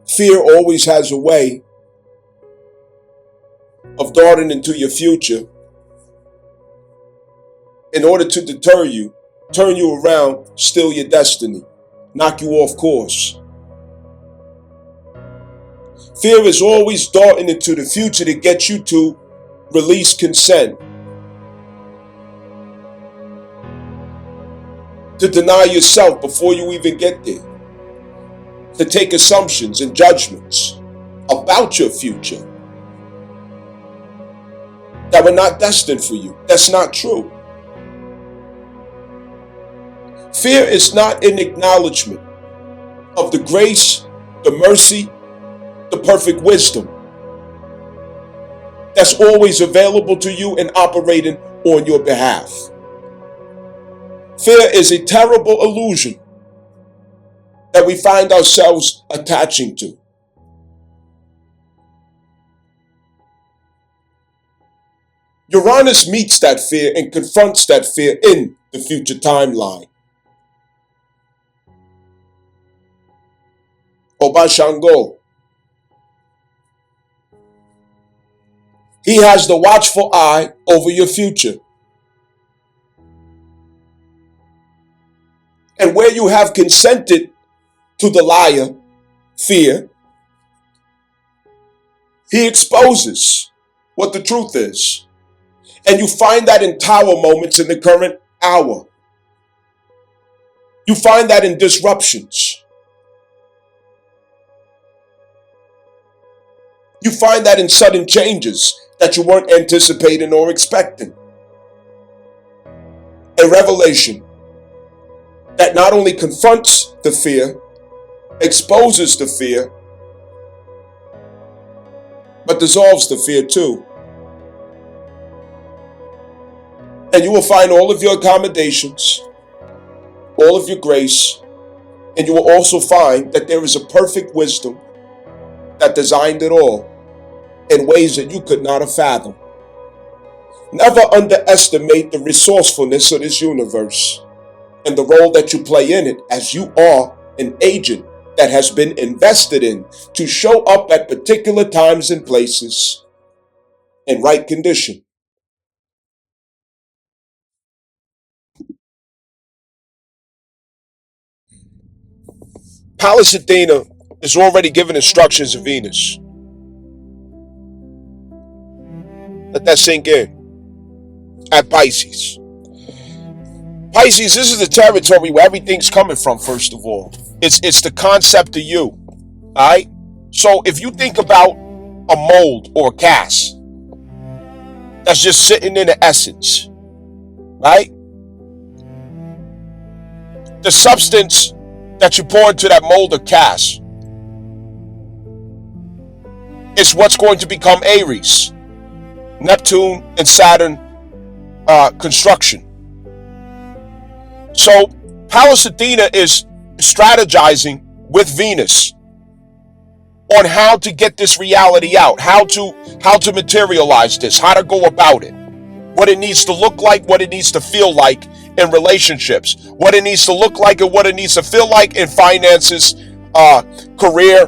Fear always has a way of darting into your future in order to deter you, turn you around, steal your destiny, knock you off course. Fear is always darting into the future to get you to release consent, to deny yourself before you even get there, to take assumptions and judgments about your future that were not destined for you. That's not true. Fear is not an acknowledgement of the grace, the mercy, the perfect wisdom that's always available to you and operating on your behalf. Fear is a terrible illusion that we find ourselves attaching to. Uranus meets that fear and confronts that fear in the future timeline. Obashango. He has the watchful eye over your future. And where you have consented to the liar, fear, he exposes what the truth is. And you find that in tower moments in the current hour. You find that in disruptions. You find that in sudden changes that you weren't anticipating or expecting. A revelation that not only confronts the fear, exposes the fear, but dissolves the fear too. And you will find all of your accommodations, all of your grace, and you will also find that there is a perfect wisdom that designed it all in ways that you could not have fathomed. Never underestimate the resourcefulness of this universe and the role that you play in it, as you are an agent that has been invested in to show up at particular times and places in right condition. Pallas Athena is already giving instructions to Venus. Let that sink in. At Pisces. Pisces, this is the territory where everything's coming from, first of all. It's the concept of you. Alright? So if you think about a mold or a cast that's just sitting in the essence, right? The substance that you pour into that mold or cast is what's going to become Aries, Neptune, and Saturn construction. So Pallas Athena is strategizing with Venus on how to get this reality out, how to materialize this, how to go about it, what it needs to look like, what it needs to feel like in relationships, what it needs to look like and what it needs to feel like in finances, career,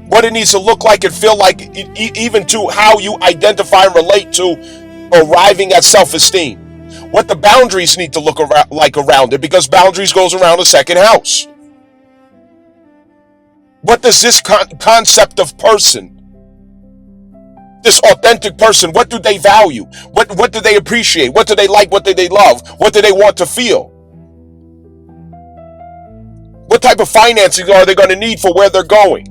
what it needs to look like and feel like, even to how you identify and relate to arriving at self-esteem, what the boundaries need to look like around it, because boundaries goes around the second house. What does this concept of person, this authentic person, what do they value? What do they appreciate? What do they like? What do they love? What do they want to feel? What type of financing are they going to need for where they're going?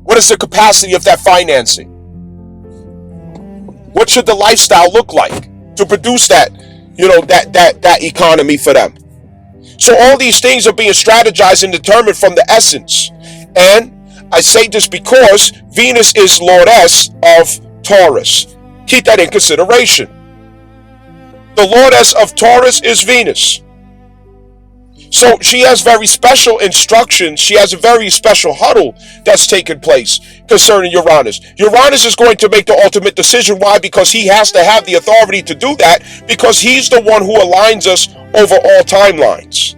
What is the capacity of that financing? What should the lifestyle look like to produce that, that economy for them? So all these things are being strategized and determined from the essence. And I say this because Venus is lordess of Taurus. Keep that in consideration. The lordess of Taurus is Venus. So she has very special instructions. She has a very special huddle that's taking place concerning Uranus. Uranus is going to make the ultimate decision. Why? Because he has to have the authority to do that, because he's the one who aligns us over all timelines.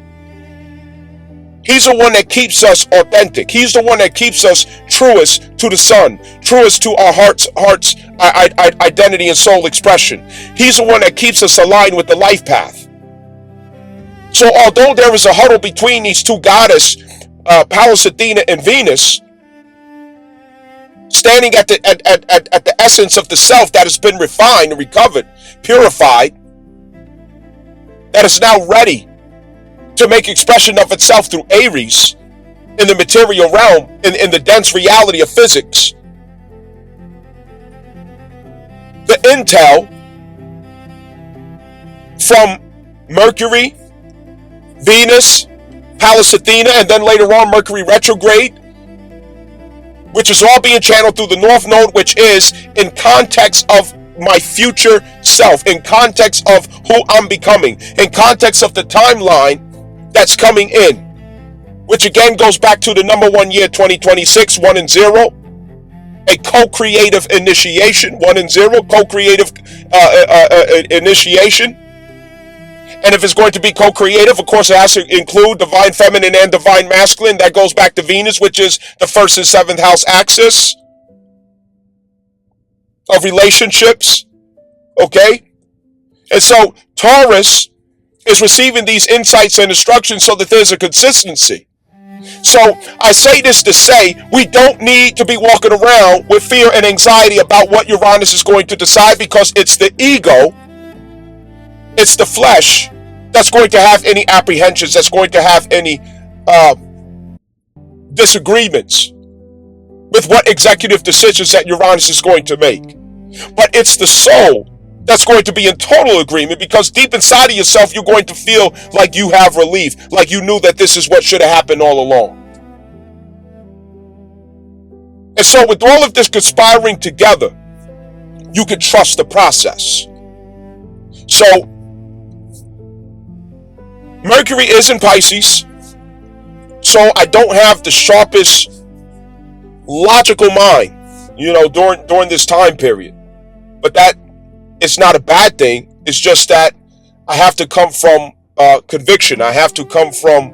He's the one that keeps us authentic. He's the one that keeps us truest to the sun, truest to our heart's identity and soul expression. He's the one that keeps us aligned with the life path. So although there is a huddle between these two goddesses, Pallas Athena and Venus, standing at the essence of the self that has been refined and recovered, purified, that is now ready to make expression of itself through Aries in the material realm, in the dense reality of physics. The intel from Mercury, Venus, Pallas Athena, and then later on Mercury retrograde, which is all being channeled through the North Node, which is in context of my future self, in context of who I'm becoming, in context of the timeline that's coming in, which again goes back to the number 1 year, 2026, 1 and 0, a co-creative initiation, 1 and 0, co-creative initiation. And if it's going to be co-creative, of course, it has to include divine feminine and divine masculine. That goes back to Venus, which is the 1st and 7th house axis of relationships. Okay? And so Taurus is receiving these insights and instructions so that there's a consistency. So I say this to say we don't need to be walking around with fear and anxiety about what Uranus is going to decide, because it's the ego, it's the flesh that's going to have any apprehensions, that's going to have any disagreements with what executive decisions that Uranus is going to make. But it's the soul that's going to be in total agreement, because deep inside of yourself, you're going to feel like you have relief, like you knew that this is what should have happened all along. And so with all of this conspiring together, you can trust the process. So Mercury is in Pisces, so I don't have the sharpest logical mind, during this time period. But that it's not a bad thing. It's just that I have to come from conviction. I have to come from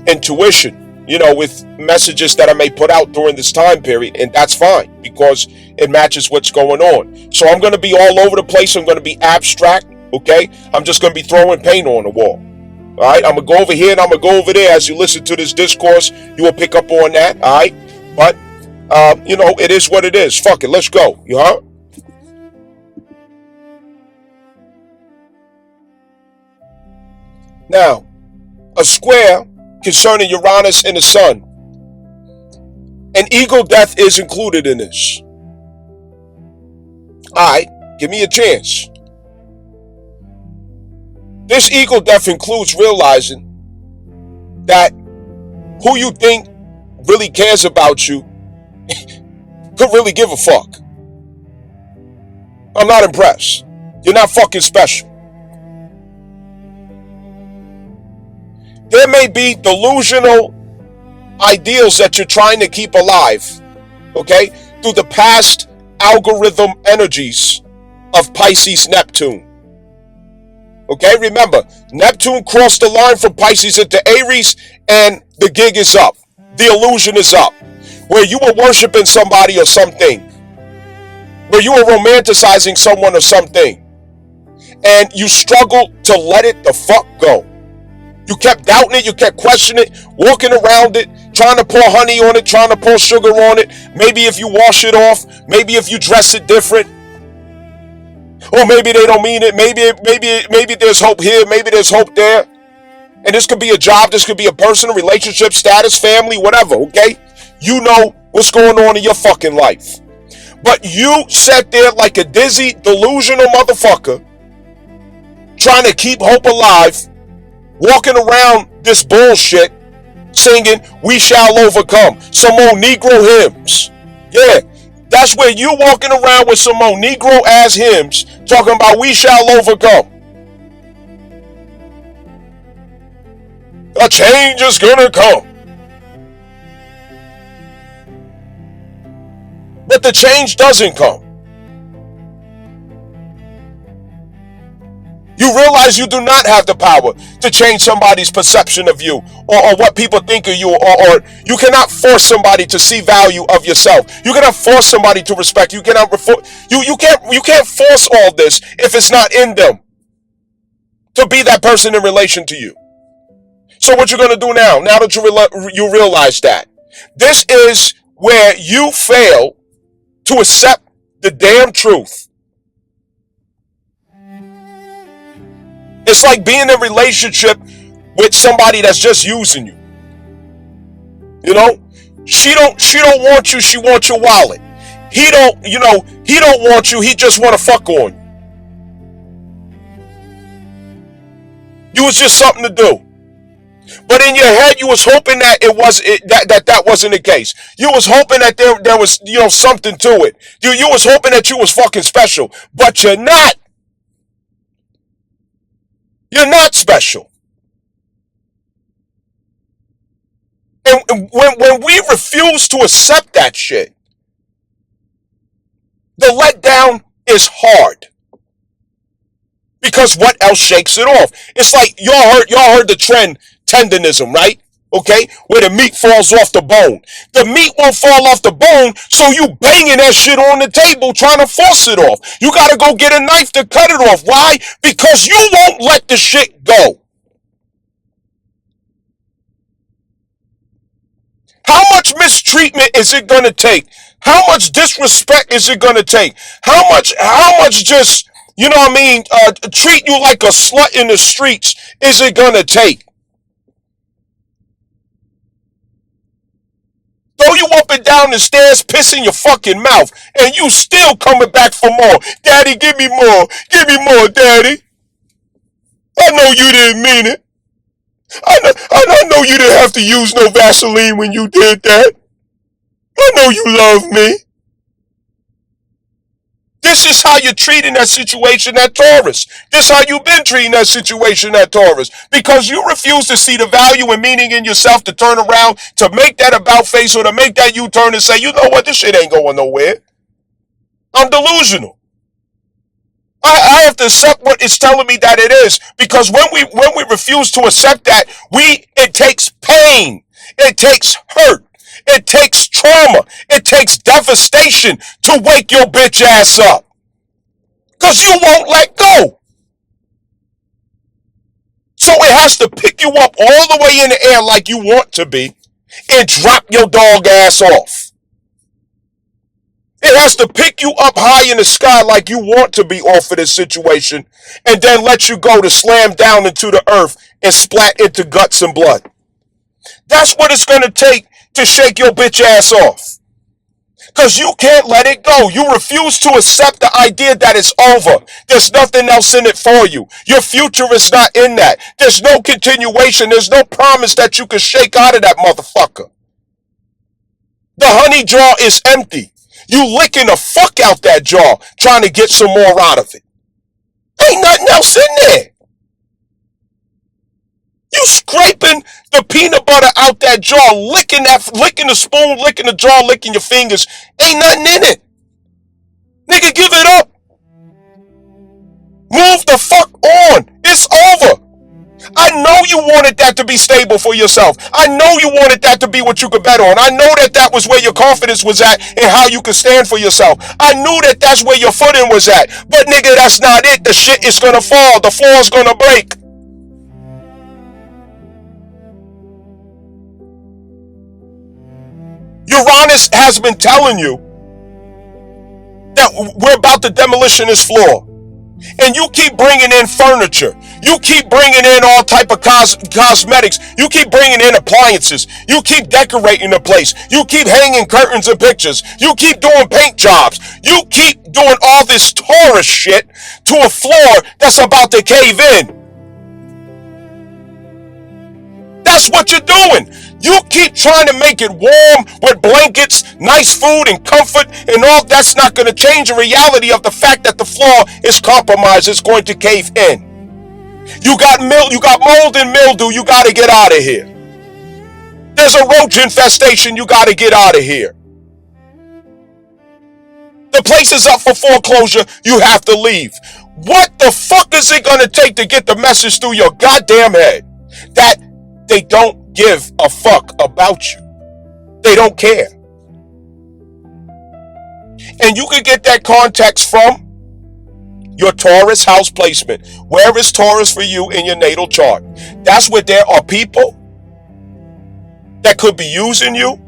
intuition, with messages that I may put out during this time period. And that's fine, because it matches what's going on. So I'm going to be all over the place. I'm going to be abstract. Okay. I'm just going to be throwing paint on the wall. All right. I'm going to go over here and I'm going to go over there. As you listen to this discourse, you will pick up on that. All right. But, it is what it is. Fuck it. Let's go. You heard? Now, a square concerning Uranus and the Sun. An ego death is included in this. Alright, give me a chance. This ego death includes realizing that who you think really cares about you could really give a fuck. I'm not impressed. You're not fucking special. There may be delusional ideals that you're trying to keep alive, okay, through the past algorithm energies of Pisces Neptune. Okay, remember, Neptune crossed the line from Pisces into Aries, and the gig is up. The illusion is up. Where you were worshiping somebody or something, where you were romanticizing someone or something, and you struggled to let it the fuck go. You kept doubting it, you kept questioning it, walking around it, trying to pour honey on it, trying to pour sugar on it. Maybe if you wash it off, maybe if you dress it different. Or maybe they don't mean it. Maybe there's hope here, maybe there's hope there. And this could be a job, this could be a person, a relationship, status, family, whatever, okay? You know what's going on in your fucking life. But you sat there like a dizzy, delusional motherfucker, trying to keep hope alive, walking around this bullshit, singing, "We shall overcome." Some old Negro hymns. Yeah, that's where you walking around with some old Negro ass hymns, talking about "we shall overcome." A change is gonna come. But the change doesn't come. You realize Guys, you do not have the power to change somebody's perception of you, or what people think of you, or you cannot force somebody to see value of yourself. You cannot force somebody to respect. You cannot you can't force all this if it's not in them to be that person in relation to you. So what you're going to do now that you realize that, this is where you fail to accept the damn truth. It's like being in a relationship with somebody that's just using you. You know, she don't want you, she wants your wallet. He don't want you, he just want to fuck on you. You was just something to do. But in your head, you was hoping that that wasn't the case. You was hoping that there was something to it. You was hoping that you was fucking special, but you're not. You're not special. And when we refuse to accept that shit, the letdown is hard. Because what else shakes it off? It's like y'all heard the trend tendonism, right? Okay, where the meat falls off the bone. The meat won't fall off the bone, so you banging that shit on the table trying to force it off. You gotta go get a knife to cut it off. Why? Because you won't let the shit go. How much mistreatment is it gonna take? How much disrespect is it gonna take? How much just, treat you like a slut in the streets is it gonna take? Throw you up and down the stairs, piss in your fucking mouth, and you still coming back for more. Daddy, give me more. Give me more, Daddy. I know you didn't mean it. I know you didn't have to use no Vaseline when you did that. I know you love me. This is how you're treating that situation at Taurus. This is how you've been treating that situation at Taurus. Because you refuse to see the value and meaning in yourself to turn around, to make that about face, or to make that U-turn and say, you know what, this shit ain't going nowhere. I'm delusional. I have to accept what it's telling me that it is. Because when we refuse to accept that, it takes pain. It takes hurt. It takes trauma. It takes devastation to wake your bitch ass up. Because you won't let go. So it has to pick you up all the way in the air like you want to be and drop your dog ass off. It has to pick you up high in the sky like you want to be off of this situation and then let you go to slam down into the earth and splat into guts and blood. That's what it's going to take to shake your bitch ass off. Because you can't let it go. You refuse to accept the idea that it's over. There's nothing else in it for you. Your future is not in that. There's no continuation. There's no promise that you can shake out of that motherfucker. The honey jar is empty. You licking the fuck out that jar trying to get some more out of it. Ain't nothing else in there. You scraping the peanut butter out that jar, licking the spoon, licking the jar, licking your fingers. Ain't nothing in it. Nigga, give it up. Move the fuck on. It's over. I know you wanted that to be stable for yourself. I know you wanted that to be what you could bet on. I know that was where your confidence was at and how you could stand for yourself. I knew that that's where your footing was at. But nigga, that's not it. The shit is gonna fall. The floor is gonna break. Uranus has been telling you that we're about to demolition this floor. And you keep bringing in furniture. You keep bringing in all type of cosmetics. You keep bringing in appliances. You keep decorating the place. You keep hanging curtains and pictures. You keep doing paint jobs. You keep doing all this Taurus shit to a floor that's about to cave in. That's what you're doing. You keep trying to make it warm with blankets, nice food, and comfort, and all that's not going to change the reality of the fact that the floor is compromised. It's going to cave in. You got mold and mildew. You got to get out of here. There's a roach infestation. You got to get out of here. The place is up for foreclosure. You have to leave. What the fuck is it gonna take to get the message through your goddamn head that they don't give a fuck about you? They don't care. And you can get that context from your Taurus house placement. Where is Taurus for you in your natal chart? That's where there are people that could be using you,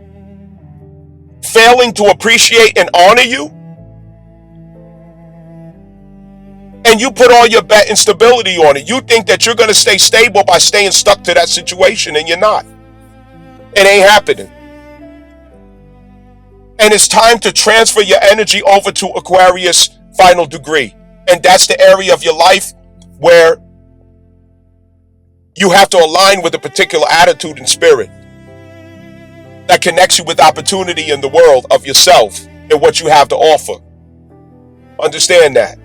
failing to appreciate and honor you, and you put all your bet and stability on it. You think that you're going to stay stable by staying stuck to that situation, and you're not. It ain't happening. And it's time to transfer your energy over to Aquarius final degree. And that's the area of your life where you have to align with a particular attitude and spirit that connects you with opportunity in the world of yourself and what you have to offer. Understand that.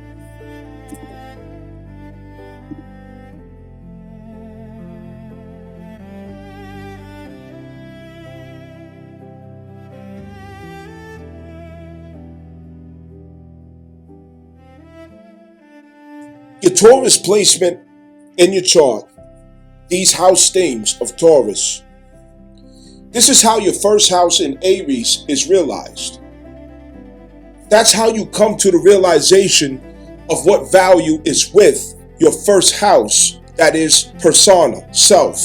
Your Taurus placement in your chart, these house themes of Taurus, this is how your first house in Aries is realized. That's how you come to the realization of what value is with your first house, that is persona, self,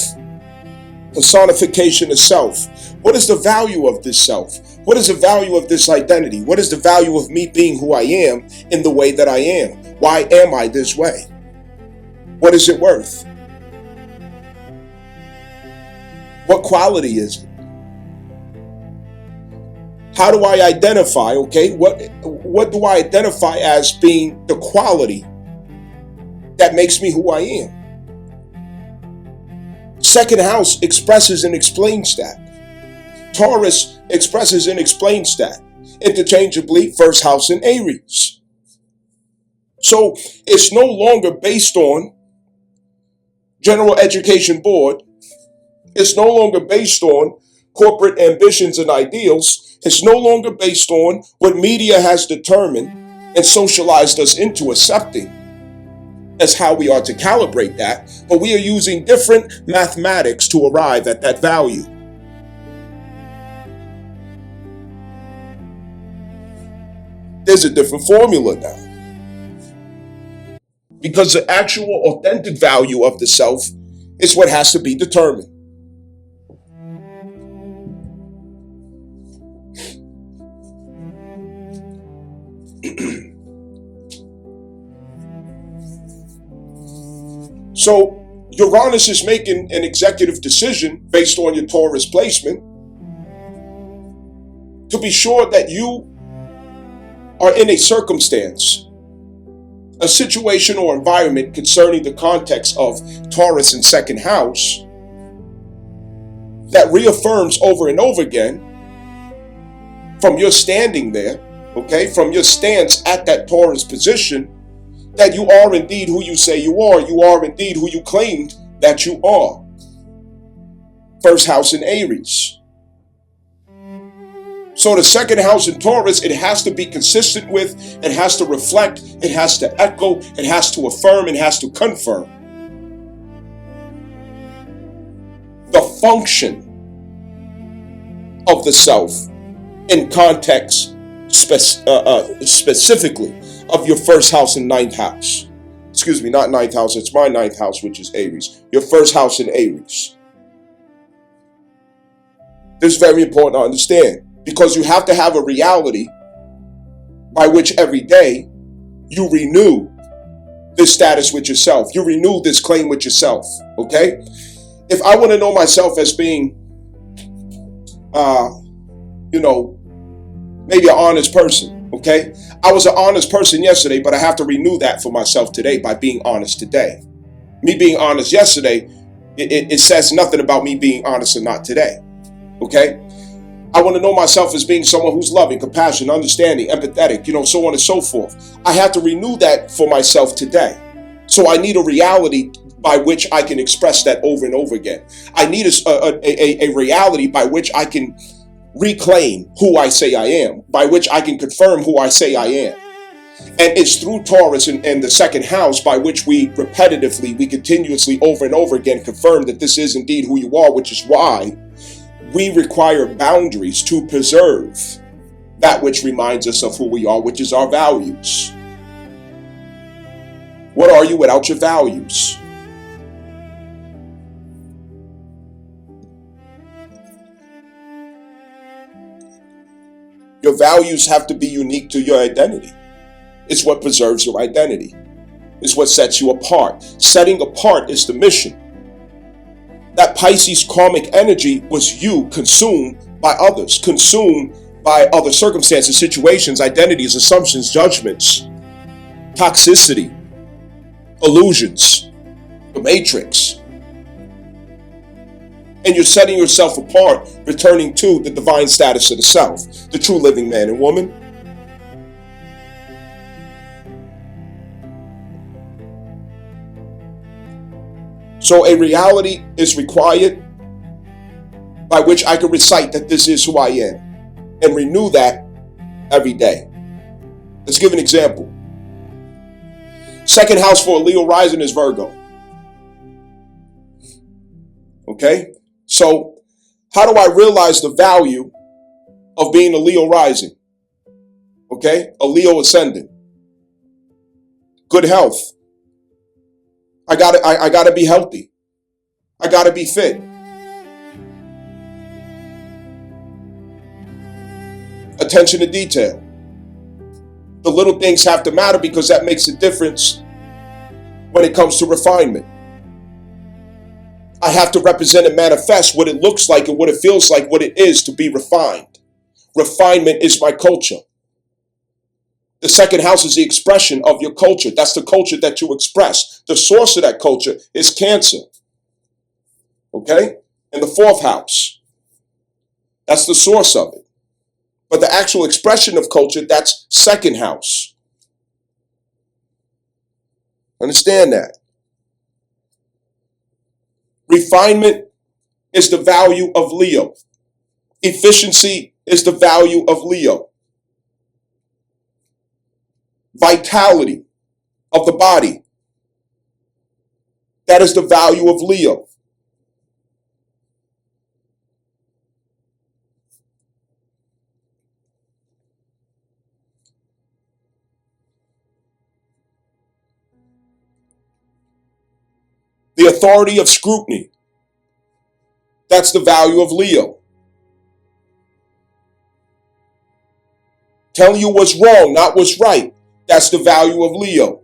personification of self. What is the value of this self? What is the value of this identity? What is the value of me being who I am in the way that I am? Why am I this way? What is it worth? What quality is it? How do I identify, okay? What do I identify as being the quality that makes me who I am? Second house expresses and explains that. Taurus expresses and explains that. Interchangeably, first house in Aries. So it's no longer based on General Education Board. It's no longer based on corporate ambitions and ideals. It's no longer based on what media has determined and socialized us into accepting as how we are to calibrate that. But we are using different mathematics to arrive at that value. There's a different formula now. Because the actual authentic value of the self is what has to be determined. So Uranus is making an executive decision based on your Taurus placement to be sure that you are in a circumstance, a situation or environment concerning the context of Taurus in second house that reaffirms over and over again from your standing there, okay, from your stance at that Taurus position, that you are indeed who you say you are indeed who you claimed that you are. First house in Aries. So the second house in Taurus, it has to be consistent with, it has to reflect, it has to echo, it has to affirm, it has to confirm the function of the self in context specifically of your first house and ninth house. Excuse me, not ninth house, it's my ninth house, which is Aries. Your first house in Aries. This is very important to understand, because you have to have a reality by which every day you renew this status with yourself. You renew this claim with yourself, okay? If I want to know myself as being, maybe an honest person, okay? I was an honest person yesterday, but I have to renew that for myself today by being honest today. Me being honest yesterday, it says nothing about me being honest or not today, okay? I want to know myself as being someone who's loving, compassionate, understanding, empathetic, so on and so forth. I have to renew that for myself today. So I need a reality by which I can express that over and over again. I need a reality by which I can reclaim who I say I am, by which I can confirm who I say I am. And it's through Taurus and the second house by which we continuously over and over again confirm that this is indeed who you are, which is why we require boundaries to preserve that which reminds us of who we are, which is our values. What are you without your values? Your values have to be unique to your identity. It's what preserves your identity. It's what sets you apart. Setting apart is the mission. That Pisces karmic energy was you consumed by others, consumed by other circumstances, situations, identities, assumptions, judgments, toxicity, illusions, the matrix. And you're setting yourself apart, returning to the divine status of the self, the true living man and woman. So a reality is required by which I can recite that this is who I am and renew that every day. Let's give an example. Second house for a Leo rising is Virgo. Okay? So how do I realize the value of being a Leo rising? Okay? A Leo ascendant. Good health. I gotta be healthy. I gotta be fit. Attention to detail. The little things have to matter because that makes a difference when it comes to refinement. I have to represent and manifest what it looks like and what it feels like, what it is to be refined. Refinement is my culture. The second house is the expression of your culture. That's the culture that you express. The source of that culture is Cancer. Okay? And the fourth house. That's the source of it. But the actual expression of culture, that's second house. Understand that. Refinement is the value of Leo. Efficiency is the value of Leo. Vitality of the body. That is the value of Leo. The authority of scrutiny. That's the value of Leo. Telling you what's wrong, not what's right. That's the value of Leo.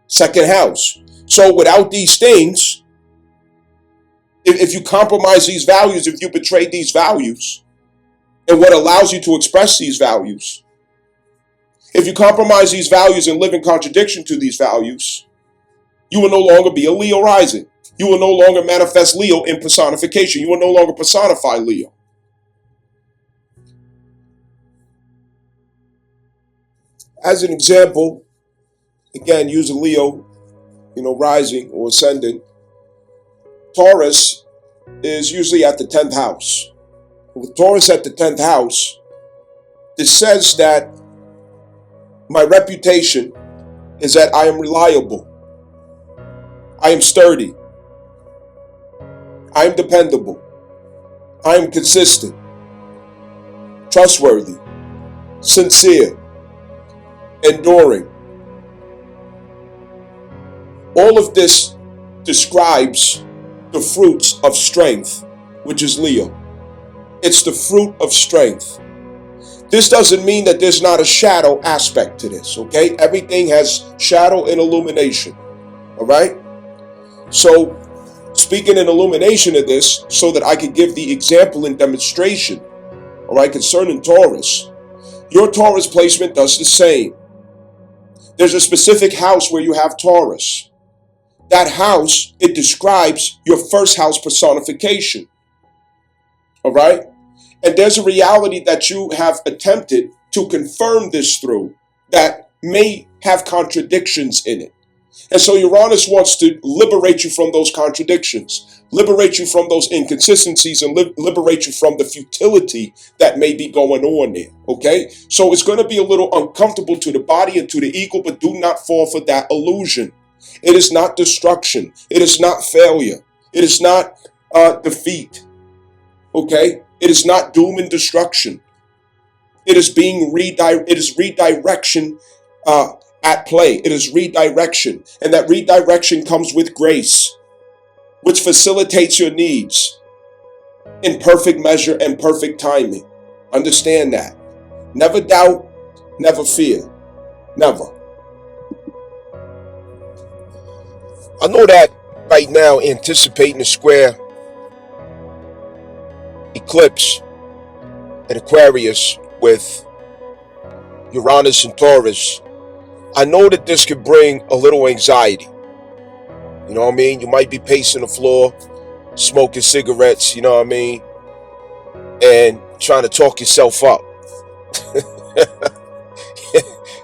Second house. So without these things, if you compromise these values, if you betray these values, and what allows you to express these values, if you compromise these values and live in contradiction to these values, you will no longer be a Leo rising. You will no longer manifest Leo in personification. You will no longer personify Leo. As an example, again, use a Leo, rising or ascendant. Taurus is usually at the 10th house. With Taurus at the 10th house, it says that my reputation is that I am reliable. I am sturdy. I am dependable. I am consistent, trustworthy, sincere, enduring. All of this describes the fruits of strength, which is Leo. It's the fruit of strength. This doesn't mean that there's not a shadow aspect to this, okay? Everything has shadow and illumination, all right? So, speaking in illumination of this, so that I could give the example and demonstration, all right, concerning Taurus, your Taurus placement does the same. There's a specific house where you have Taurus. That house, it describes your first house personification, all right? And there's a reality that you have attempted to confirm this through that may have contradictions in it. And so Uranus wants to liberate you from those contradictions, liberate you from those inconsistencies, and liberate you from the futility that may be going on there. Okay? So it's going to be a little uncomfortable to the body and to the ego, but do not fall for that illusion. It is not destruction. It is not failure. It is not defeat. Okay? It is not doom and destruction. It is redirection at play. It is redirection. And that redirection comes with grace, which facilitates your needs in perfect measure and perfect timing. Understand that. Never doubt, never fear. Never. I know that right now, anticipating the square eclipse in Aquarius with Uranus and Taurus, I know that this could bring a little anxiety. You know what I mean? You might be pacing the floor, smoking cigarettes, you know what I mean? And trying to talk yourself up.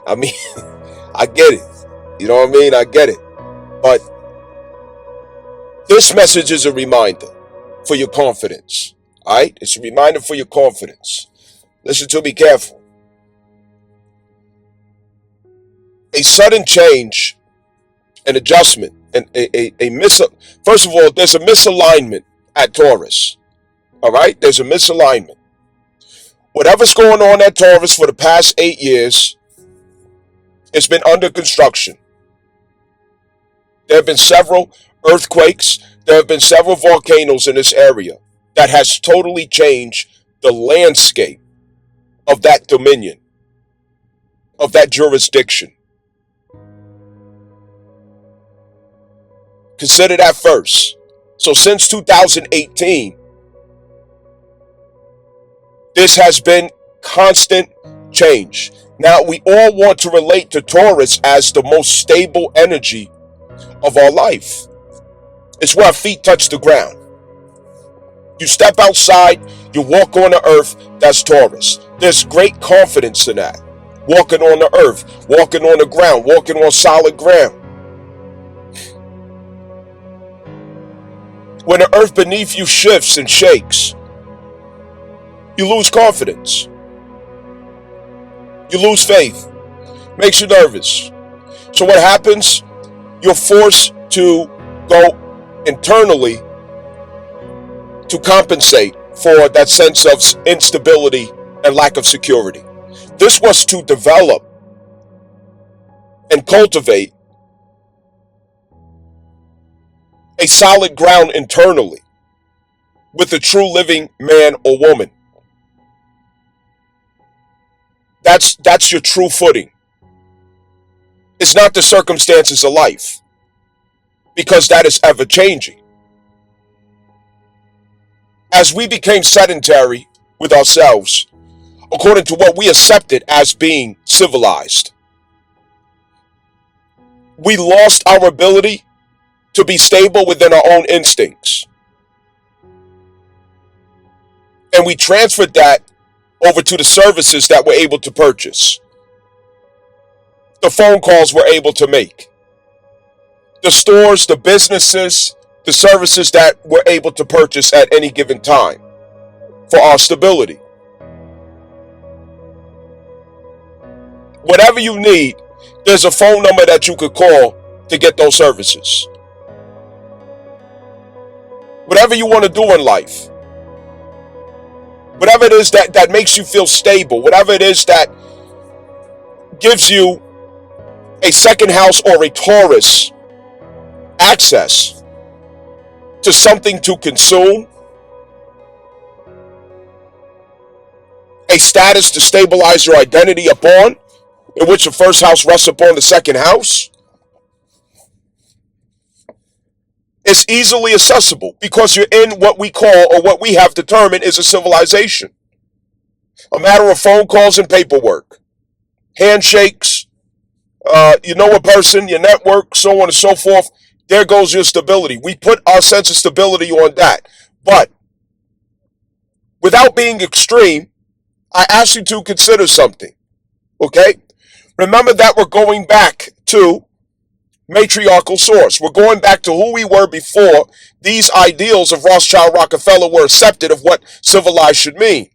I mean, I get it. You know what I mean? I get it. But this message is a reminder for your confidence. All right? It's a reminder for your confidence. Listen to me careful. A sudden change, an adjustment, and first of all, there's a misalignment at Taurus. All right? There's a misalignment. Whatever's going on at Taurus for the past 8 years, it's been under construction. There have been several earthquakes. There have been several volcanoes in this area that has totally changed the landscape of that dominion, of that jurisdiction. Consider that first. So since 2018, this has been constant change. Now, we all want to relate to Taurus as the most stable energy of our life. It's where our feet touch the ground. You step outside, you walk on the earth, that's Taurus. There's great confidence in that. Walking on the earth, walking on the ground, walking on solid ground. When the earth beneath you shifts and shakes, you lose confidence. You lose faith. Makes you nervous. So what happens? You're forced to go internally to compensate for that sense of instability and lack of security. This was to develop and cultivate a solid ground internally with a true living man or woman. That's your true footing. It's not the circumstances of life, because that is ever changing. As we became sedentary with ourselves, according to what we accepted as being civilized, we lost our ability to be stable within our own instincts. And we transferred that over to the services that we're able to purchase, the phone calls we're able to make, the stores, the businesses, the services that we're able to purchase at any given time for our stability. Whatever you need, there's a phone number that you could call to get those services. Whatever you want to do in life, whatever it is that makes you feel stable, whatever it is that gives you a second house or a Taurus access to something to consume, a status to stabilize your identity upon, in which the first house rests upon the second house, it's easily accessible because you're in what we call, or what we have determined is, a civilization. A matter of phone calls and paperwork, handshakes, you know a person, your network, so on and so forth. There goes your stability. We put our sense of stability on that. But without being extreme, I ask you to consider something. Okay? Remember that we're going back to matriarchal source. We're going back to who we were before these ideals of Rothschild Rockefeller were accepted of what civilized should mean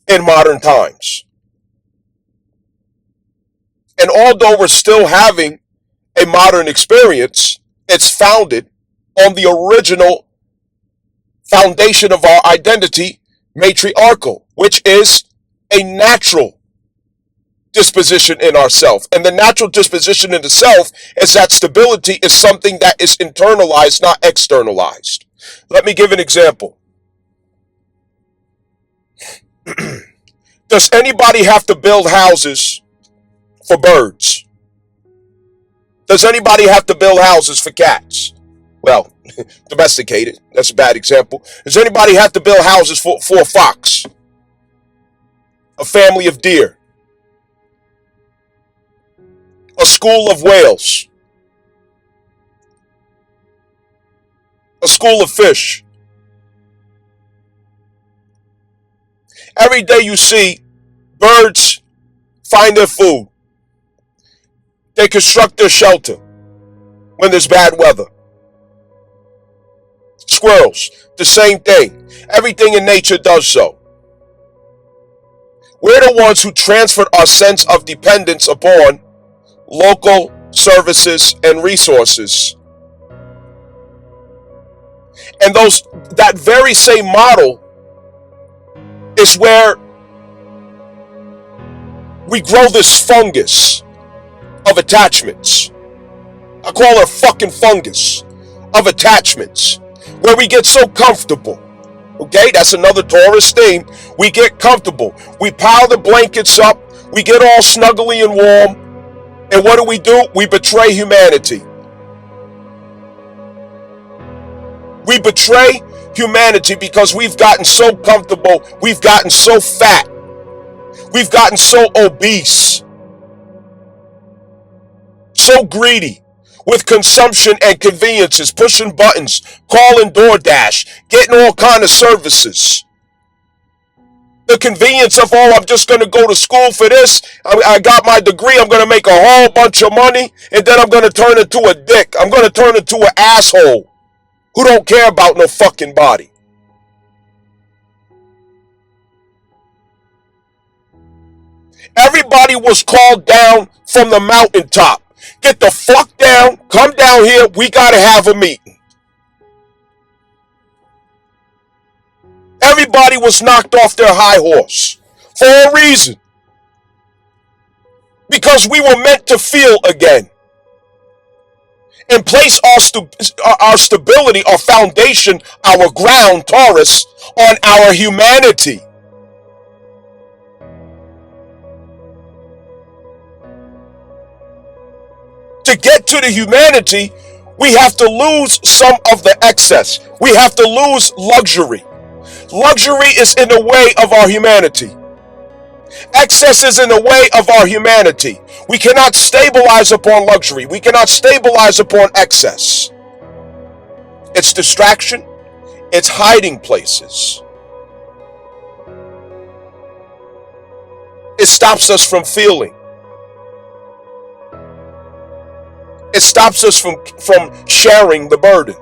in modern times. And although we're still having a modern experience, it's founded on the original foundation of our identity, matriarchal, which is a natural disposition in ourself. And the natural disposition in the self is that stability is something that is internalized, not externalized. Let me give an example. Does anybody have to build houses for birds? Does anybody have to build houses for cats? Well, domesticated. That's a bad example. Does anybody have to build houses for a fox? A family of deer? A school of whales? A school of fish? Every day you see birds find their food. They construct their shelter when there's bad weather. Squirrels, the same thing. Everything in nature does so. We're the ones who transferred our sense of dependence upon local services and resources. And that very same model is where we grow this fungus of attachments. I call her fucking fungus of attachments, where we get so comfortable. Okay, that's another Taurus theme. We get comfortable. We pile the blankets up. We get all snuggly and warm. And what do? We betray humanity. We betray humanity because we've gotten so comfortable. We've gotten so fat. We've gotten so obese. So greedy with consumption and conveniences, pushing buttons, calling DoorDash, getting all kind of services. The convenience of, I'm just going to go to school for this. I got my degree. I'm going to make a whole bunch of money. And then I'm going to turn into a dick. I'm going to turn into an asshole who don't care about no fucking body. Everybody was called down from the mountaintop. Get the fuck down. Come down here. We got to have a meeting. Everybody was knocked off their high horse for a reason. Because we were meant to feel again. And place our stability, our foundation, our ground, Taurus, on our humanity. To get to the humanity, we have to lose some of the excess. We have to lose luxury. Luxury is in the way of our humanity. Excess is in the way of our humanity. We cannot stabilize upon luxury. We cannot stabilize upon excess. It's distraction. It's hiding places. It stops us from feeling. It stops us from sharing the burden.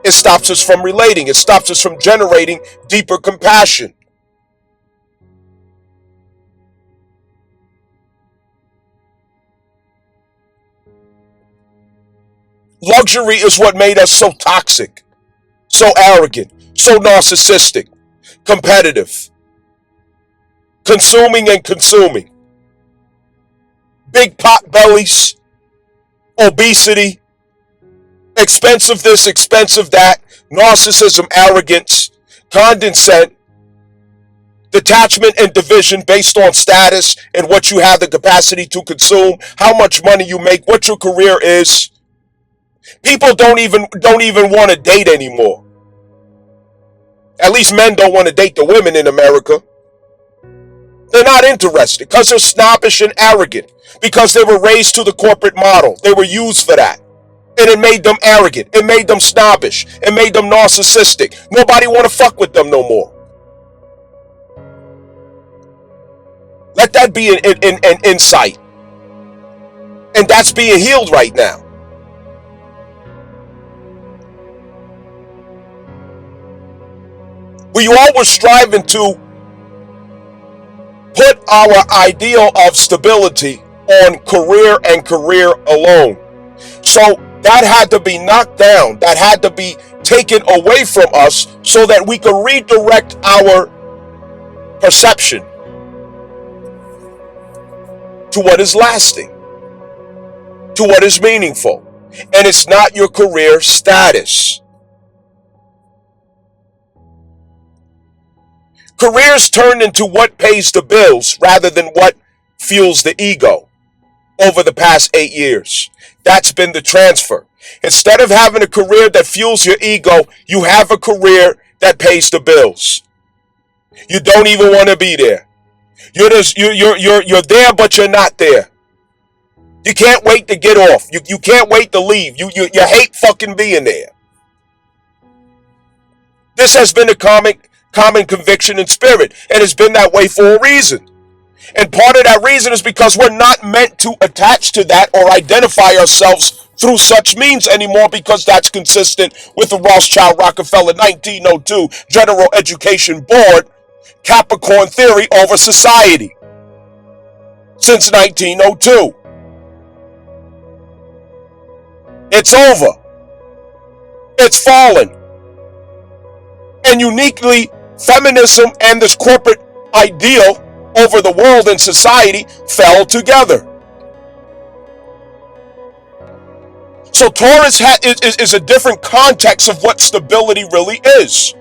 It stops us from relating. It stops us from generating deeper compassion. Luxury is what made us so toxic, so arrogant, so narcissistic, competitive, consuming and consuming. Big pot bellies, obesity, expensive this, expensive that, narcissism, arrogance, condescent, detachment and division based on status and what you have the capacity to consume, how much money you make, what your career is. People don't even want to date anymore. At least men don't want to date the women in America. They're not interested because they're snobbish and arrogant, because they were raised to the corporate model. They were used for that. And it made them arrogant. It made them snobbish. It made them narcissistic. Nobody want to fuck with them no more. Let that be an insight. And that's being healed right now. We all were striving to put our ideal of stability on career and career alone. So that had to be knocked down. That had to be taken away from us so that we could redirect our perception to what is lasting, to what is meaningful. And it's not your career status. Careers turned into what pays the bills rather than what fuels the ego over the past 8 years. That's been the transfer. Instead of having a career that fuels your ego, you have a career that pays the bills. You don't even want to be there. You're there, but you're not there. You can't wait to get off. You can't wait to leave. You hate fucking being there. This has been a common conviction and spirit, and it's been that way for a reason. And part of that reason is because we're not meant to attach to that or identify ourselves through such means anymore, because that's consistent with the Rothschild Rockefeller 1902 General Education Board Capricorn theory over society since 1902. It's over. It's fallen. And uniquely, feminism and this corporate ideal over the world and society fell together. So Taurus is a different context of what stability really is.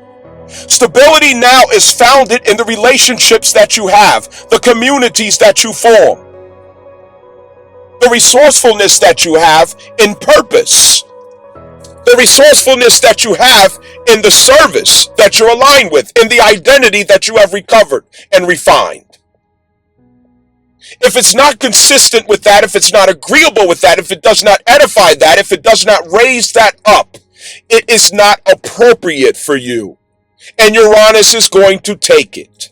Stability now is founded in the relationships that you have, the communities that you form, the resourcefulness that you have in purpose, the resourcefulness that you have in the service that you're aligned with, in the identity that you have recovered and refined. If it's not consistent with that, if it's not agreeable with that, if it does not edify that, if it does not raise that up, it is not appropriate for you. And Uranus is going to take it.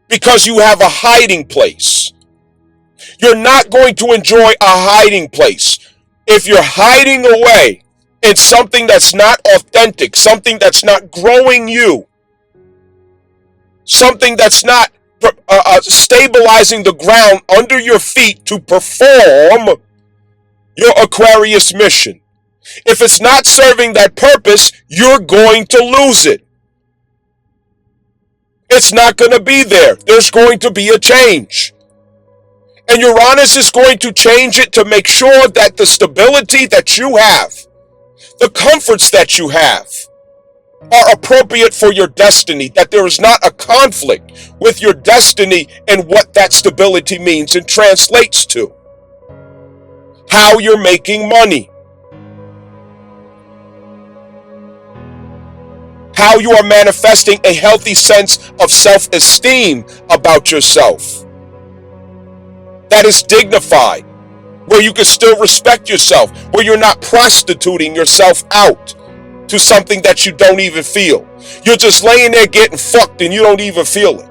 Because you have a hiding place. You're not going to enjoy a hiding place. If you're hiding away in something that's not authentic, something that's not growing you, something that's not stabilizing the ground under your feet to perform your Aquarius mission. If it's not serving that purpose, you're going to lose it. It's not going to be there. There's going to be a change. And Uranus is going to change it to make sure that the stability that you have, the comforts that you have, are appropriate for your destiny, that there is not a conflict with your destiny and what that stability means and translates to. How you're making money. How you are manifesting a healthy sense of self-esteem about yourself. That is dignified, where you can still respect yourself, where you're not prostituting yourself out to something that you don't even feel. You're just laying there getting fucked and you don't even feel it.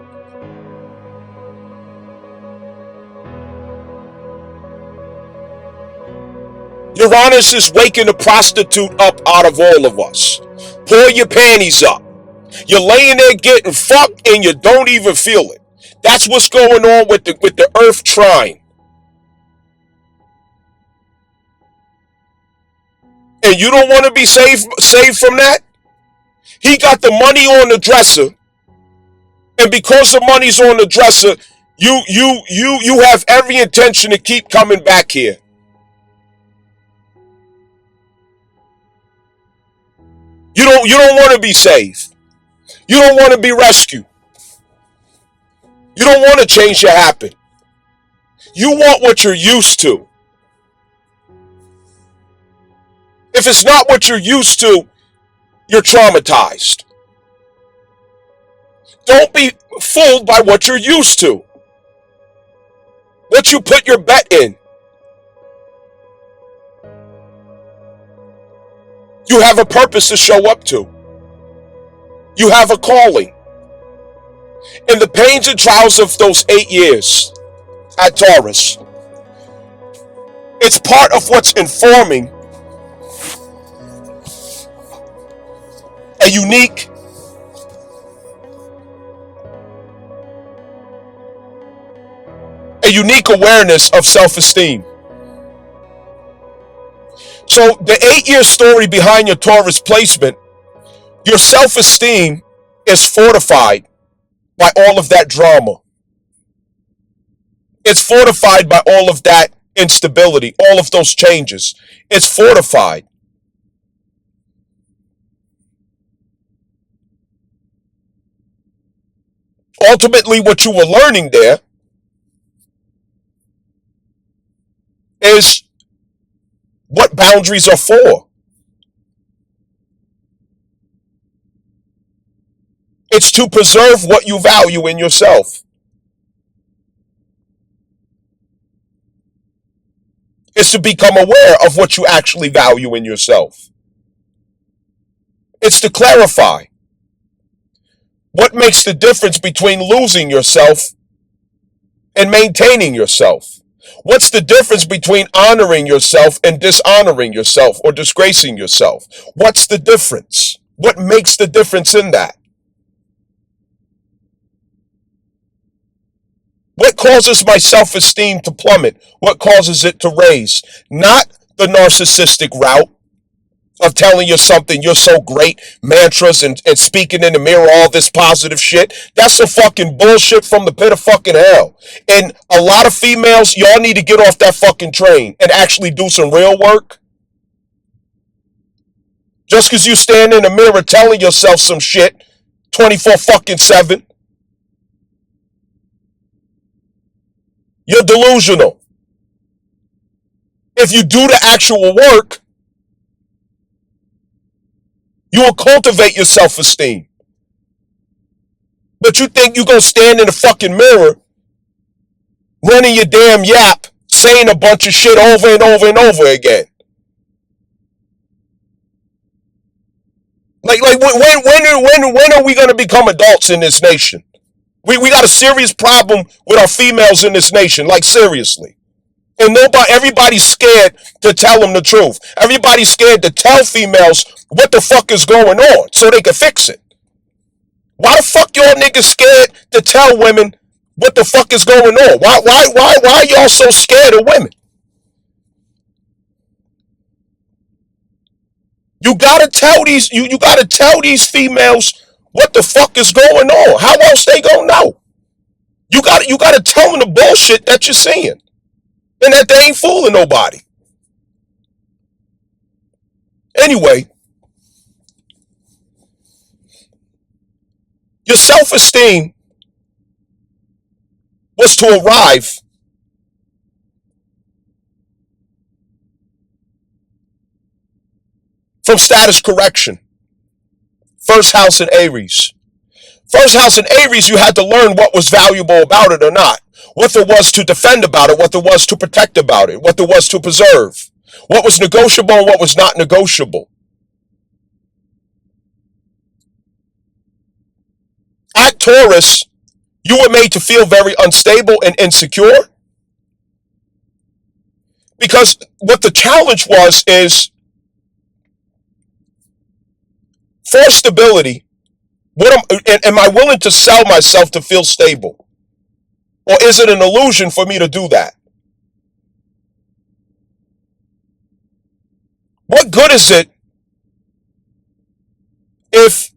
Uranus is waking the prostitute up out of all of us. Pull your panties up. You're laying there getting fucked and you don't even feel it. That's what's going on with the Earth trine. And you don't want to be saved from that? He got the money on the dresser, and because the money's on the dresser, you have every intention to keep coming back here. You don't want to be saved. You don't want to be rescued. You don't want to change to happen. You want what you're used to. If it's not what you're used to, you're traumatized. Don't be fooled by what you're used to. What you put your bet in. You have a purpose to show up to. You have a calling. In the pains and trials of those 8 years, at Taurus. It's part of what's informing a unique awareness of self-esteem. So the 8-year story behind your Taurus placement, your self-esteem is fortified by all of that drama. It's fortified by all of that instability, all of those changes. It's fortified. Ultimately, what you were learning there is what boundaries are for. It's to preserve what you value in yourself. It's to become aware of what you actually value in yourself. It's to clarify what makes the difference between losing yourself and maintaining yourself. What's the difference between honoring yourself and dishonoring yourself or disgracing yourself? What's the difference? What makes the difference in that? What causes my self-esteem to plummet? What causes it to raise? Not the narcissistic route of telling you something, you're so great, mantras and speaking in the mirror, all this positive shit. That's some fucking bullshit from the pit of fucking hell. And a lot of females, y'all need to get off that fucking train and actually do some real work. Just because you stand in the mirror telling yourself some shit 24 fucking 7, you're delusional. If you do the actual work, you will cultivate your self-esteem. But you think you're going to stand in the fucking mirror, running your damn yap, saying a bunch of shit over and over and over again. Like when are we going to become adults in this nation? We got a serious problem with our females in this nation, like seriously. And everybody's scared to tell them the truth. Everybody's scared to tell females what the fuck is going on so they can fix it. Why the fuck y'all niggas scared to tell women what the fuck is going on? Why are y'all so scared of women? You gotta tell these you gotta tell these females what the fuck is going on. How else they gonna know? You gotta tell them the bullshit that you're seeing. And that they ain't fooling nobody. Anyway, your self-esteem was to arrive from status correction. First house in Aries. First house in Aries, you had to learn what was valuable about it or not. What there was to defend about it, what there was to protect about it, what there was to preserve. What was negotiable and what was not negotiable. At Taurus, you were made to feel very unstable and insecure. Because what the challenge was is, for stability, am I willing to sell myself to feel stable? Or is it an illusion for me to do that? What good is it if,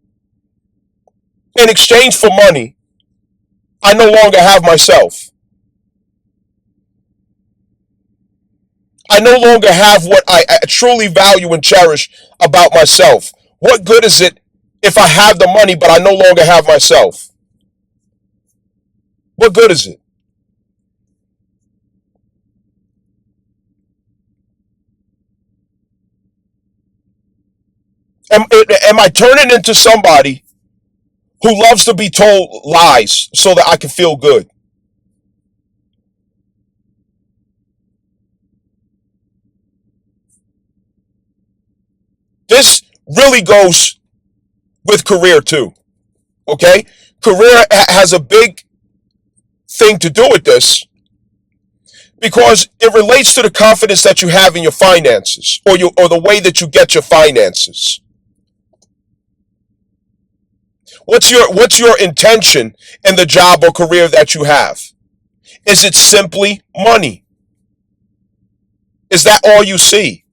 in exchange for money, I no longer have myself? I no longer have what I truly value and cherish about myself. What good is it if I have the money but I no longer have myself? What good is it? Am I turning into somebody who loves to be told lies so that I can feel good? This really goes with career too. Okay? Career has a big thing to do with this because it relates to the confidence that you have in your finances, or the way that you get your finances. What's your intention in the job or career that you have? Is it simply money? Is that all you see?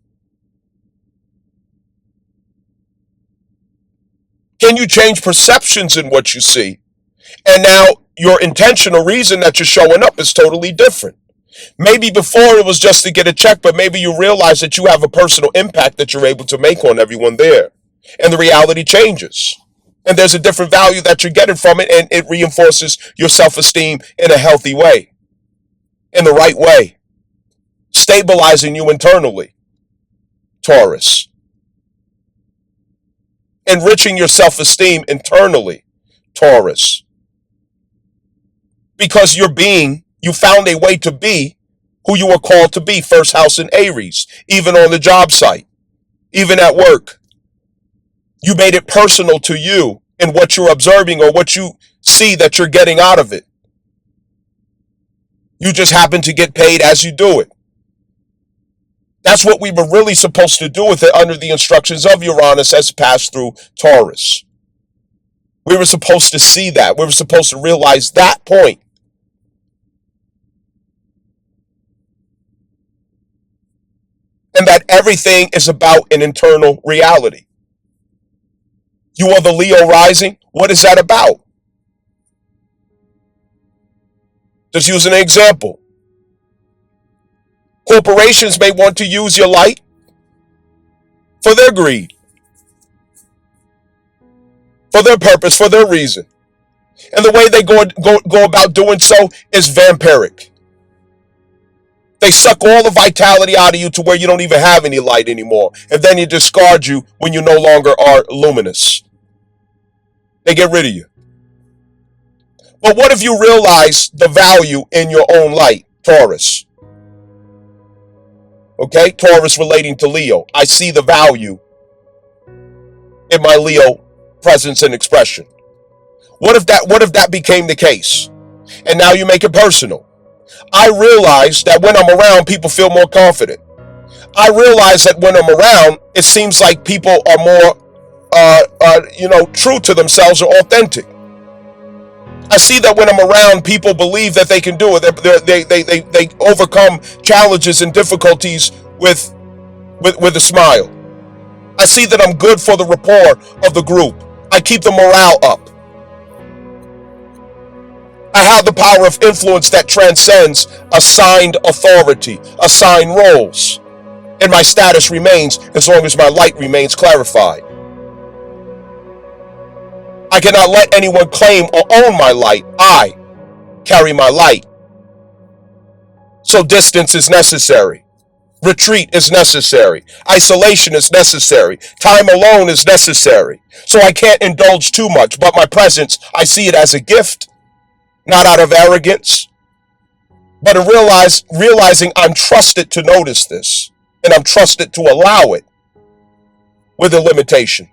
Can you change perceptions in what you see? And now your intentional reason that you're showing up is totally different. Maybe before it was just to get a check, but maybe you realize that you have a personal impact that you're able to make on everyone there. And the reality changes. And there's a different value that you're getting from it, and it reinforces your self-esteem in a healthy way, in the right way, stabilizing you internally, Taurus. Enriching your self-esteem internally, Taurus. Because you found a way to be who you were called to be, first house in Aries, even on the job site, even at work. You made it personal to you and what you're observing or what you see that you're getting out of it. You just happen to get paid as you do it. That's what we were really supposed to do with it under the instructions of Uranus as passed through Taurus. We were supposed to see that. We were supposed to realize that point. And that everything is about an internal reality. You are the Leo rising. What is that about? Just use an example. Corporations may want to use your light for their greed, for their purpose, for their reason. And the way they go about doing so is vampiric. They suck all the vitality out of you to where you don't even have any light anymore. And then they discard you when you no longer are luminous. They get rid of you. But what if you realize the value in your own light, Taurus? Okay, Taurus relating to Leo. I see the value in my Leo presence and expression. What if that became the case? And now you make it personal. I realize that when I'm around, people feel more confident. I realize that when I'm around, it seems like people are more true to themselves or authentic. I see that when I'm around, people believe that they can do it. They overcome challenges and difficulties with a smile. I see that I'm good for the rapport of the group. I keep the morale up. I have the power of influence that transcends assigned authority, assigned roles. And my status remains as long as my light remains clarified. I cannot let anyone claim or own my light. I carry my light. So distance is necessary. Retreat is necessary. Isolation is necessary. Time alone is necessary. So I can't indulge too much, but my presence, I see it as a gift, not out of arrogance, but in realizing I'm trusted to notice this, and I'm trusted to allow it with a limitation.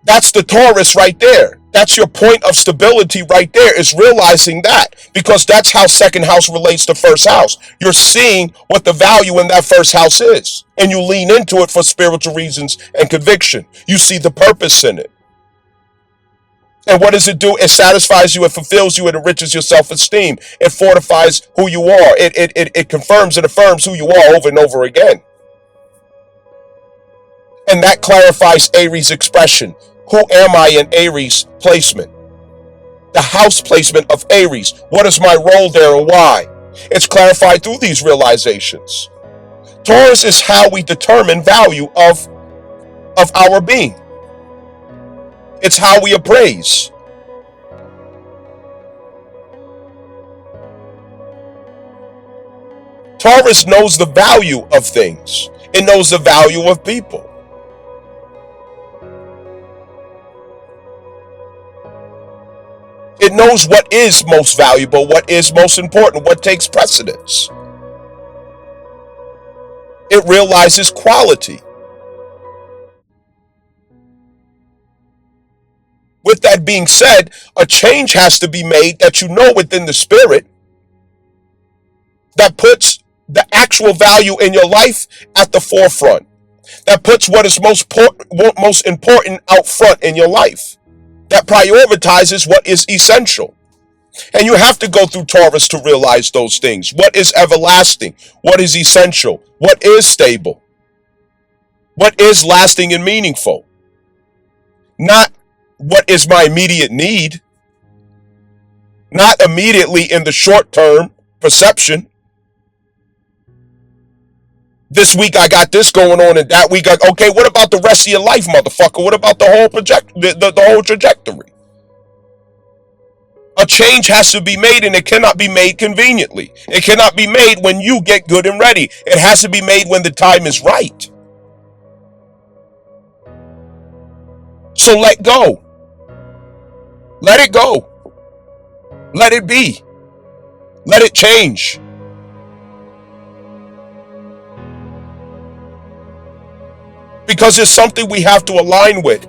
That's the Taurus right there. That's your point of stability right there, is realizing that, because that's how second house relates to first house. You're seeing what the value in that first house is, and you lean into it for spiritual reasons and conviction. You see the purpose in it. And what does it do? It satisfies you, it fulfills you, it enriches your self-esteem. It fortifies who you are. It confirms and affirms who you are over and over again. And that clarifies Aries expression. Who am I in Aries placement? The house placement of Aries. What is my role there and why? It's clarified through these realizations. Taurus is how we determine value of our being. It's how we appraise. Taurus knows the value of things. It knows the value of people. It knows what is most valuable, what is most important, what takes precedence. It realizes quality. With that being said, a change has to be made that you know within the spirit that puts the actual value in your life at the forefront, that puts what is most important out front in your life, that prioritizes what is essential. And you have to go through Taurus to realize those things. What is everlasting? What is essential? What is stable? What is lasting and meaningful? Not what is my immediate need, not immediately in the short term perception. This week I got this going on, and that week okay, what about the rest of your life, motherfucker? What about the whole trajectory? A change has to be made, and it cannot be made conveniently. It cannot be made when you get good and ready. It has to be made when the time is right. So let go. Let it go. Let it be. Let it change. Because it's something we have to align with.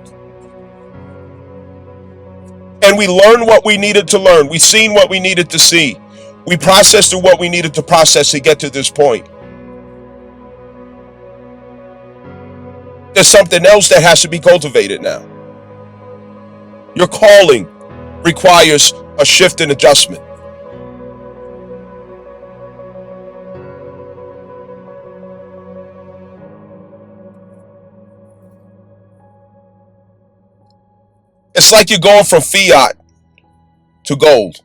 And we learned what we needed to learn. We seen what we needed to see. We processed through what we needed to process to get to this point. There's something else that has to be cultivated now. Your calling requires a shift and adjustment. It's like you're going from fiat to gold.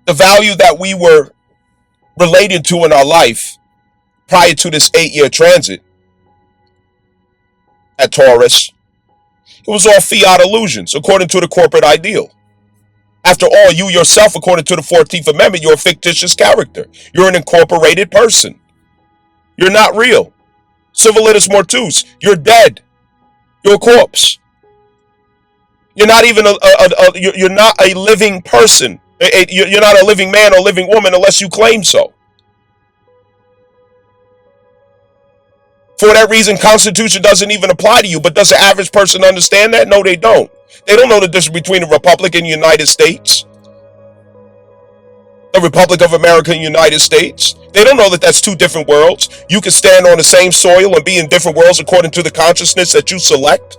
The value that we were related to in our life prior to this 8-year transit at Taurus, it was all fiat illusions according to the corporate ideal. After all, you yourself, according to the 14th Amendment, you're a fictitious character. You're an incorporated person. You're not real. Civilis mortuus, you're dead. You're a corpse. You're not even you're not a living person. You're not a living man or living woman unless you claim so. For that reason, Constitution doesn't even apply to you. But does the average person understand that? No, they don't. They don't know the difference between a republic and the United States. The Republic of America and the United States. They don't know that that's two different worlds. You can stand on the same soil and be in different worlds according to the consciousness that you select,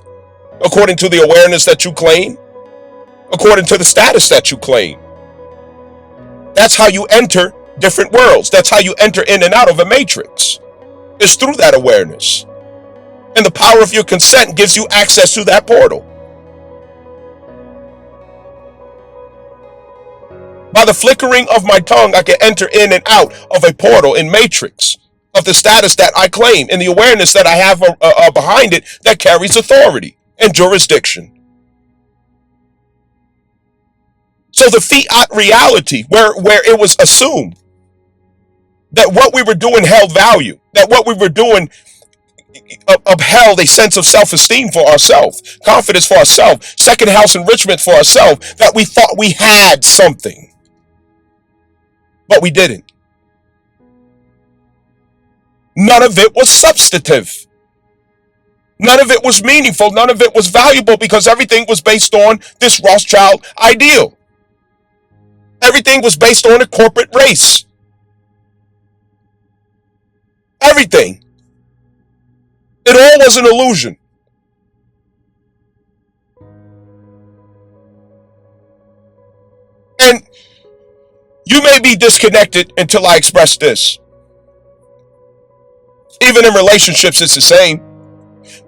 according to the awareness that you claim, according to the status that you claim. That's how you enter different worlds. That's how you enter in and out of a matrix. It's through that awareness. And the power of your consent gives you access to that portal. By the flickering of my tongue, I can enter in and out of a portal in matrix of the status that I claim and the awareness that I have behind it that carries authority and jurisdiction. So the fiat reality, where it was assumed that what we were doing held value, that what we were doing upheld a sense of self-esteem for ourselves, confidence for ourselves, second house enrichment for ourselves, that we thought we had something. But we didn't. None of it was substantive. None of it was meaningful. None of it was valuable because everything was based on this Rothschild ideal. Everything was based on a corporate race. Everything. It all was an illusion. And you may be disconnected until I express this. Even in relationships, it's the same.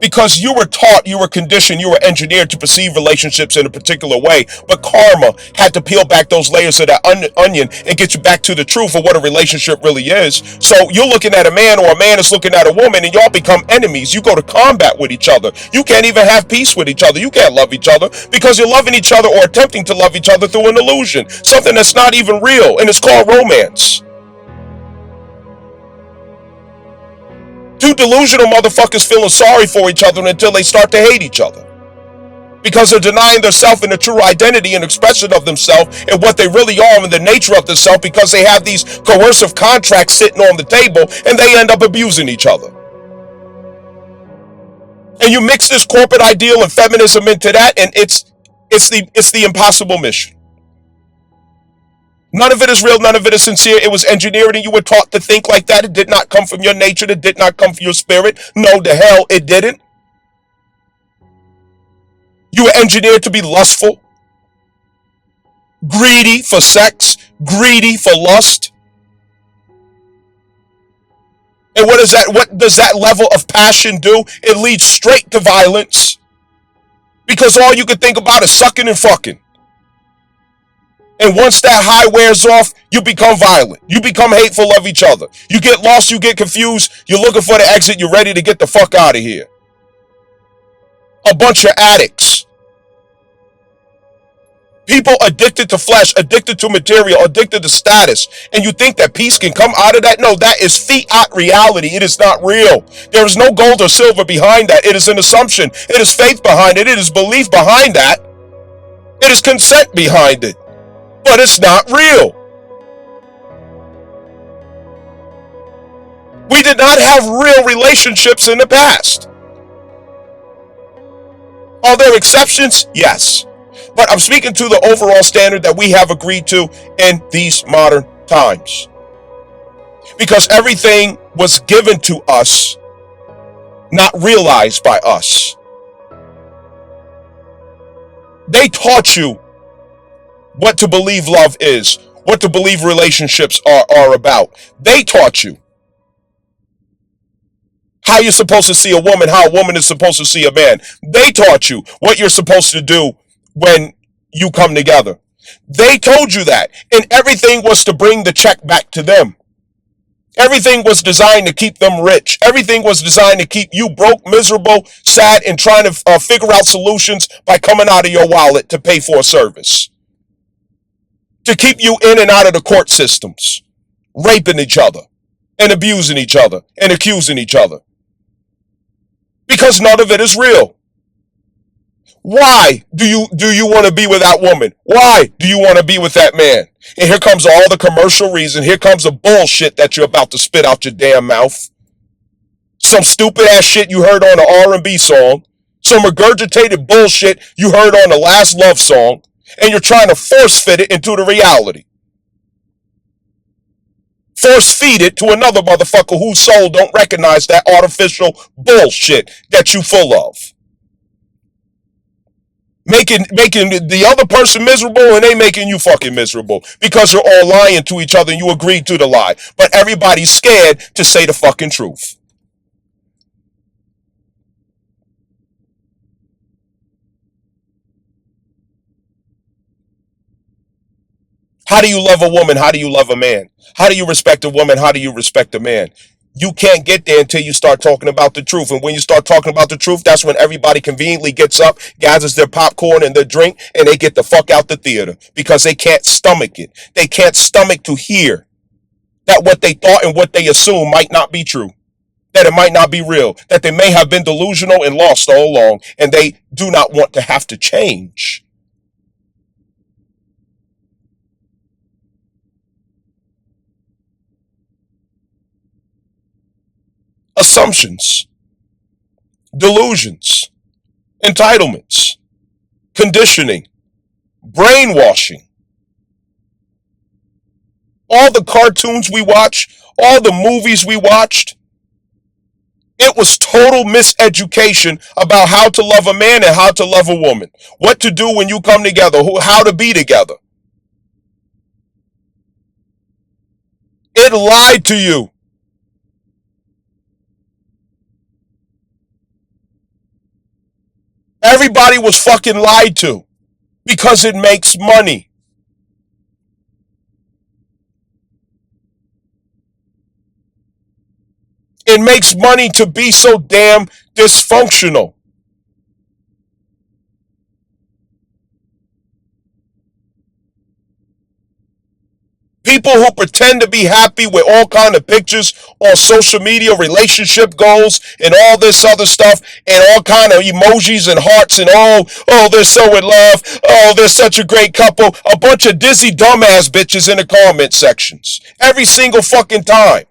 Because you were taught, you were conditioned, you were engineered to perceive relationships in a particular way. But karma had to peel back those layers of that onion and get you back to the truth of what a relationship really is. So you're looking at a man, or a man is looking at a woman, and y'all become enemies. You go to combat with each other. You can't even have peace with each other. You can't love each other because you're loving each other or attempting to love each other through an illusion. Something that's not even real, and it's called romance. Two delusional motherfuckers feeling sorry for each other until they start to hate each other. Because they're denying themselves and the true identity and expression of themselves and what they really are and the nature of themselves, because they have these coercive contracts sitting on the table and they end up abusing each other. And you mix this corporate ideal and feminism into that, and it's the impossible mission. None of it is real. None of it is sincere. It was engineered and you were taught to think like that. It did not come from your nature. It did not come from your spirit. No, the hell it didn't. You were engineered to be lustful, greedy for sex, greedy for lust. And what does that level of passion do? It leads straight to violence. Because all you can think about is sucking and fucking. And once that high wears off, you become violent. You become hateful of each other. You get lost, you get confused, you're looking for the exit, you're ready to get the fuck out of here. A bunch of addicts. People addicted to flesh, addicted to material, addicted to status. And you think that peace can come out of that? No, that is fiat reality. It is not real. There is no gold or silver behind that. It is an assumption. It is faith behind it. It is belief behind that. It is consent behind it. But it's not real. We did not have real relationships in the past. Are there exceptions? Yes. But I'm speaking to the overall standard that we have agreed to in these modern times. Because everything was given to us, not realized by us. They taught you what to believe love is, what to believe relationships are about. They taught you how you're supposed to see a woman, how a woman is supposed to see a man. They taught you what you're supposed to do when you come together. They told you that, and everything was to bring the check back to them. Everything was designed to keep them rich. Everything was designed to keep you broke, miserable, sad, and trying to figure out solutions by coming out of your wallet to pay for a service. To keep you in and out of the court systems, raping each other, and abusing each other, and accusing each other. Because none of it is real. Why do you want to be with that woman? Why do you want to be with that man? And here comes all the commercial reason. Here comes the bullshit that you're about to spit out your damn mouth. Some stupid ass shit you heard on an R&B song. Some regurgitated bullshit you heard on the last love song. And you're trying to force fit it into the reality. Force feed it to another motherfucker whose soul don't recognize that artificial bullshit that you full of. Making the other person miserable, and they making you fucking miserable because you're all lying to each other and you agreed to the lie. But everybody's scared to say the fucking truth. How do you love a woman? How do you love a man? How do you respect a woman? How do you respect a man? You can't get there until you start talking about the truth. And when you start talking about the truth, that's when everybody conveniently gets up, gathers their popcorn and their drink, and they get the fuck out the theater because they can't stomach it. They can't stomach to hear that what they thought and what they assumed might not be true, that it might not be real, that they may have been delusional and lost all along, and they do not want to have to change. Assumptions, delusions, entitlements, conditioning, brainwashing. All the cartoons we watch, all the movies we watched, it was total miseducation about how to love a man and how to love a woman. What to do when you come together, how to be together. It lied to you. Everybody was fucking lied to because it makes money. It makes money to be so damn dysfunctional. People who pretend to be happy with all kind of pictures on social media, relationship goals, and all this other stuff, and all kind of emojis and hearts, and oh, they're so in love. Oh, they're such a great couple. A bunch of dizzy dumbass bitches in the comment sections every single fucking time.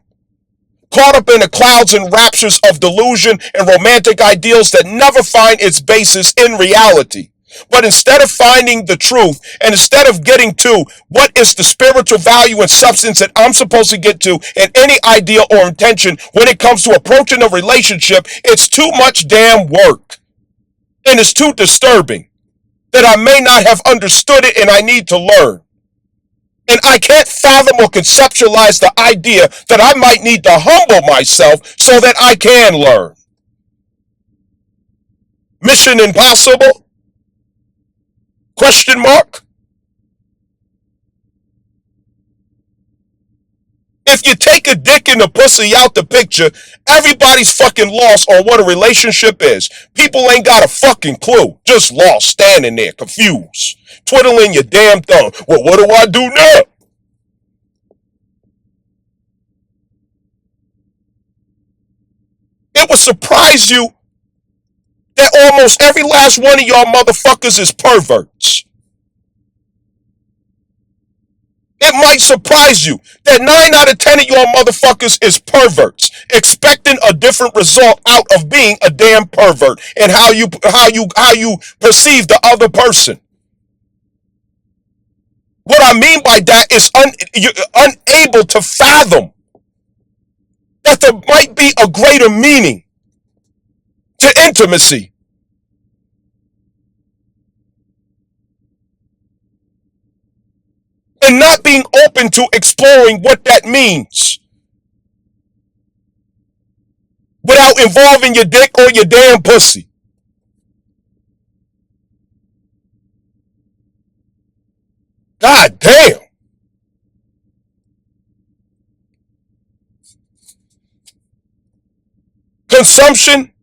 Caught up in the clouds and raptures of delusion and romantic ideals that never find its basis in reality. But instead of finding the truth and instead of getting to what is the spiritual value and substance that I'm supposed to get to and any idea or intention when it comes to approaching a relationship, it's too much damn work. And it's too disturbing that I may not have understood it and I need to learn. And I can't fathom or conceptualize the idea that I might need to humble myself so that I can learn. Mission impossible? Question mark? If you take a dick and a pussy out the picture, everybody's fucking lost on what a relationship is. People ain't got a fucking clue. Just lost, standing there, confused. Twiddling your damn thumb. Well, what do I do now? It would surprise you that almost every last one of y'all motherfuckers is perverts. It might surprise you that 9 out of 10 of y'all motherfuckers is perverts, expecting a different result out of being a damn pervert and how you perceive the other person. What I mean by that is you're unable to fathom that there might be a greater meaning to intimacy. And not being open to exploring what that means without involving your dick or your damn pussy. God damn. Consumption,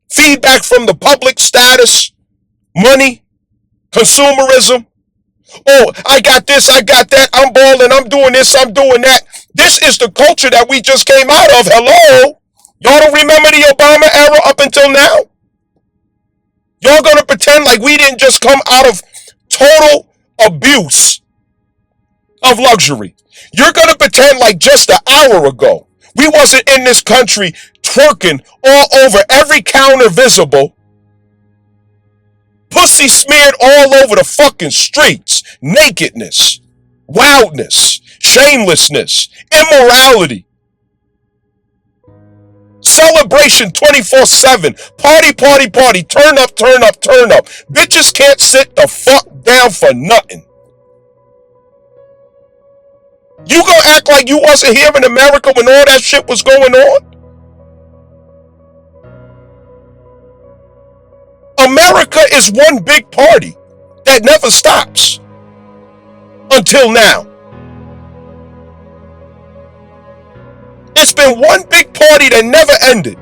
feedback from the public, status, money, consumerism. Oh, I got this, I got that, I'm balling, I'm doing this, I'm doing that. This is the culture that we just came out of. Hello? Y'all don't remember the Obama era up until now? Y'all gonna pretend like we didn't just come out of total abuse of luxury. You're gonna pretend like just an hour ago, we wasn't in this country twerking all over every counter visible, pussy smeared all over the fucking streets, nakedness, wildness, shamelessness, immorality, celebration 24/7, party, party, party, turn up, turn up, turn up. Bitches can't sit the fuck down for nothing. You gonna act like you wasn't here in America when all that shit was going on? America is one big party that never stops. Until now. It's been one big party that never ended.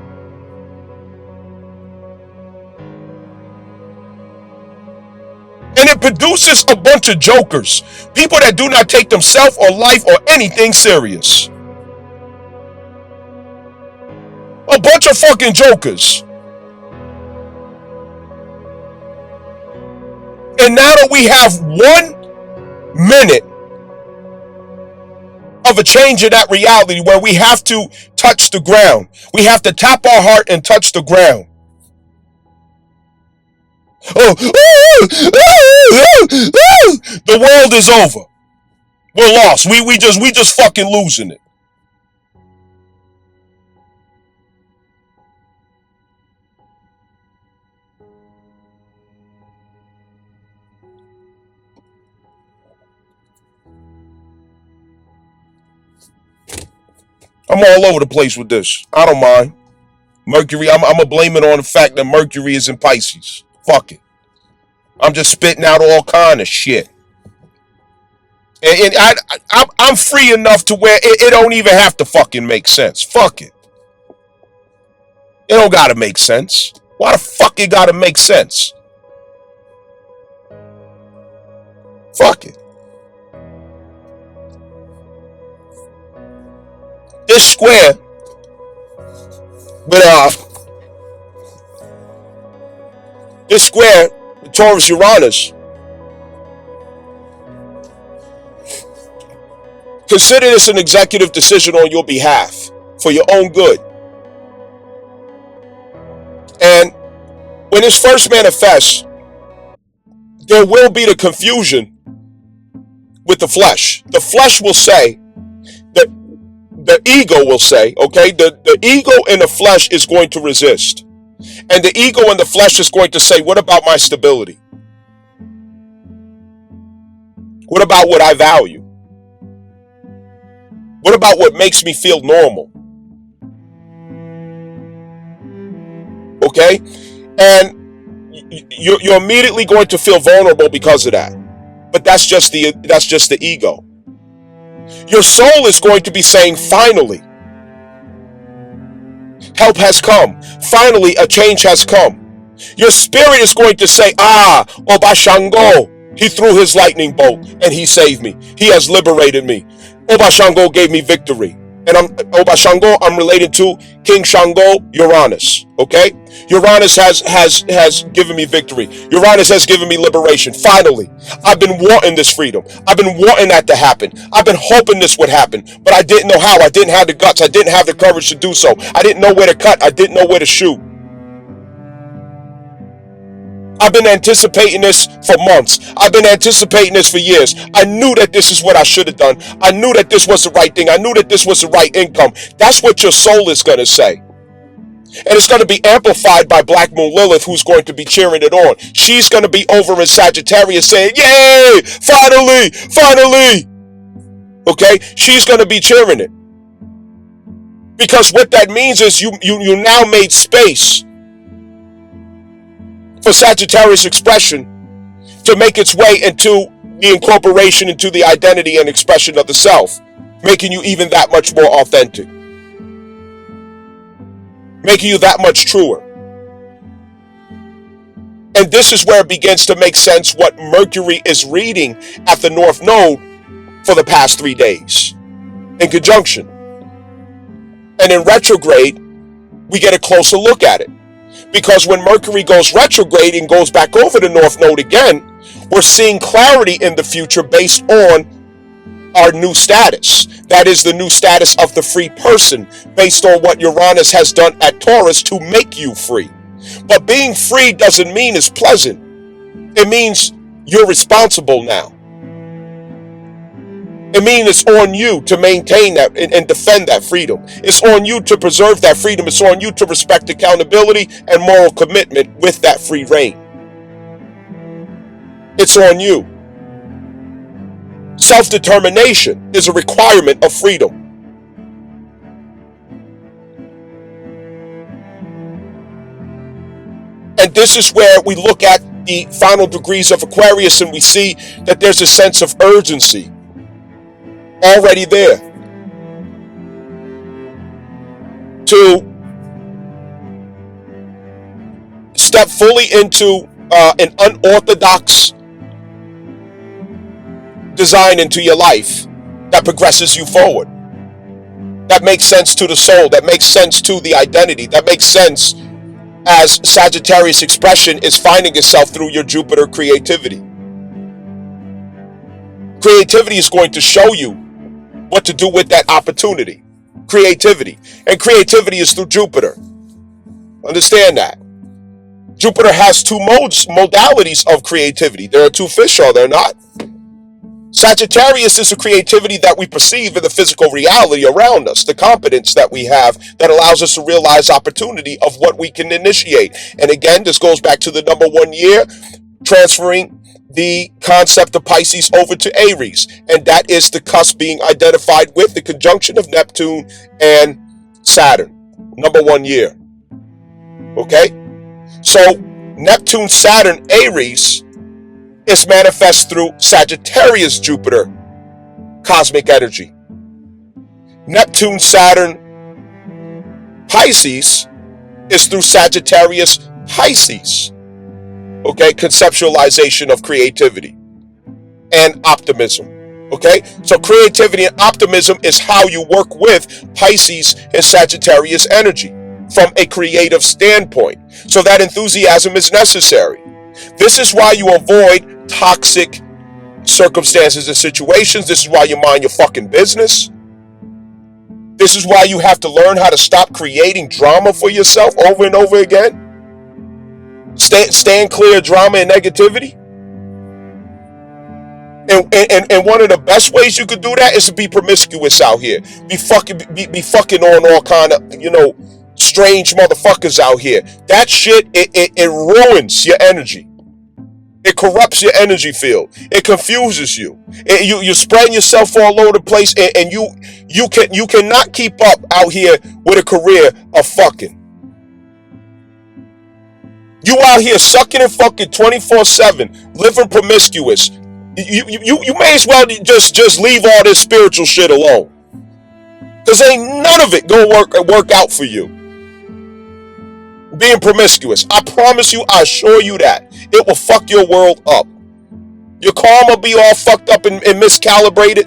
And it produces a bunch of jokers. People that do not take themselves or life or anything serious. A bunch of fucking jokers. And now that we have 1 minute of a change in that reality where we have to touch the ground. We have to tap our heart and touch the ground. The world is over. We're lost. We just fucking losing it. I'm all over the place with this. I don't mind. Mercury, I'm going to blame it on the fact that Mercury is in Pisces. Fuck it. I'm just spitting out all kind of shit. And I'm free enough to where it don't even have to fucking make sense. Fuck it. It don't gotta make sense. Why the fuck it gotta make sense? Fuck it. This square with this square with Taurus Uranus. Consider this an executive decision on your behalf for your own good. And when this first manifests, there will be the confusion with the flesh. The flesh will say, that the ego will say, okay, the ego in the flesh is going to resist. And the ego in the flesh is going to say, what about my stability? What about what I value? What about what makes me feel normal? Okay? And you're immediately going to feel vulnerable because of that. But that's just the ego. Your soul is going to be saying, finally, help has come. Finally, a change has come. Your spirit is going to say, Oba Shango, he threw his lightning bolt and he saved me. He has liberated me. Oba Shango gave me victory. And Oba Shango, I'm related to King Shango, Uranus. Okay? Uranus has given me victory. Uranus has given me liberation. Finally, I've been wanting this freedom. I've been wanting that to happen. I've been hoping this would happen, but I didn't know how. I didn't have the guts. I didn't have the courage to do so. I didn't know where to cut. I didn't know where to shoot. I've been anticipating this for months. I've been anticipating this for years. I knew that this is what I should have done. I knew that this was the right thing. I knew that this was the right income. That's what your soul is going to say. And it's going to be amplified by Black Moon Lilith, who's going to be cheering it on. She's going to be over in Sagittarius saying, yay, finally, finally. Okay? She's going to be cheering it. Because what that means is you now made space for Sagittarius expression to make its way into the incorporation into the identity and expression of the self, making you even that much more authentic, making you that much truer. And this is where it begins to make sense what Mercury is reading at the North Node for the past 3 days in conjunction. And in retrograde, we get a closer look at it. Because when Mercury goes retrograde and goes back over the North Node again, we're seeing clarity in the future based on our new status. That is the new status of the free person, based on what Uranus has done at Taurus to make you free. But being free doesn't mean it's pleasant. It means you're responsible now. It means it's on you to maintain that and defend that freedom. It's on you to preserve that freedom. It's on you to respect accountability and moral commitment with that free reign. It's on you. Self-determination is a requirement of freedom. And this is where we look at the final degrees of Aquarius and we see that there's a sense of urgency already there to step fully into an unorthodox design into your life that progresses you forward, that makes sense to the soul, that makes sense to the identity, that makes sense as Sagittarius expression is finding itself through your Jupiter creativity. Creativity is going to show you what to do with that opportunity. Creativity. And creativity is through Jupiter. Understand that. Jupiter has two modalities of creativity. There are two fish, are there not? Sagittarius is the creativity that we perceive in the physical reality around us, the competence that we have that allows us to realize opportunity of what we can initiate. And again, this goes back to the number 1 year, transferring the concept of Pisces over to Aries. And that is the cusp being identified with the conjunction of Neptune and Saturn. Number 1 year. Okay? So Neptune, Saturn, Aries is manifest through Sagittarius, Jupiter, cosmic energy. Neptune, Saturn, Pisces is through Sagittarius, Pisces. Okay, conceptualization of creativity and optimism. Okay, so creativity and optimism is how you work with Pisces and Sagittarius energy from a creative standpoint. So that enthusiasm is necessary. This is why you avoid toxic circumstances and situations. This is why you mind your fucking business. This is why you have to learn how to stop creating drama for yourself over and over again. Stand clear of drama and negativity. And one of the best ways you could do that is to be promiscuous out here. Be fucking on all kind of, strange motherfuckers out here. That shit, it ruins your energy. It corrupts your energy field. It confuses you. You're spreading yourself all over the place, and you cannot keep up out here with a career of fucking. You out here sucking and fucking 24/7, living promiscuous. You may as well just leave all this spiritual shit alone, cause ain't none of it gonna work out for you. Being promiscuous, I promise you, I assure you that it will fuck your world up. Your karma be all fucked up and miscalibrated.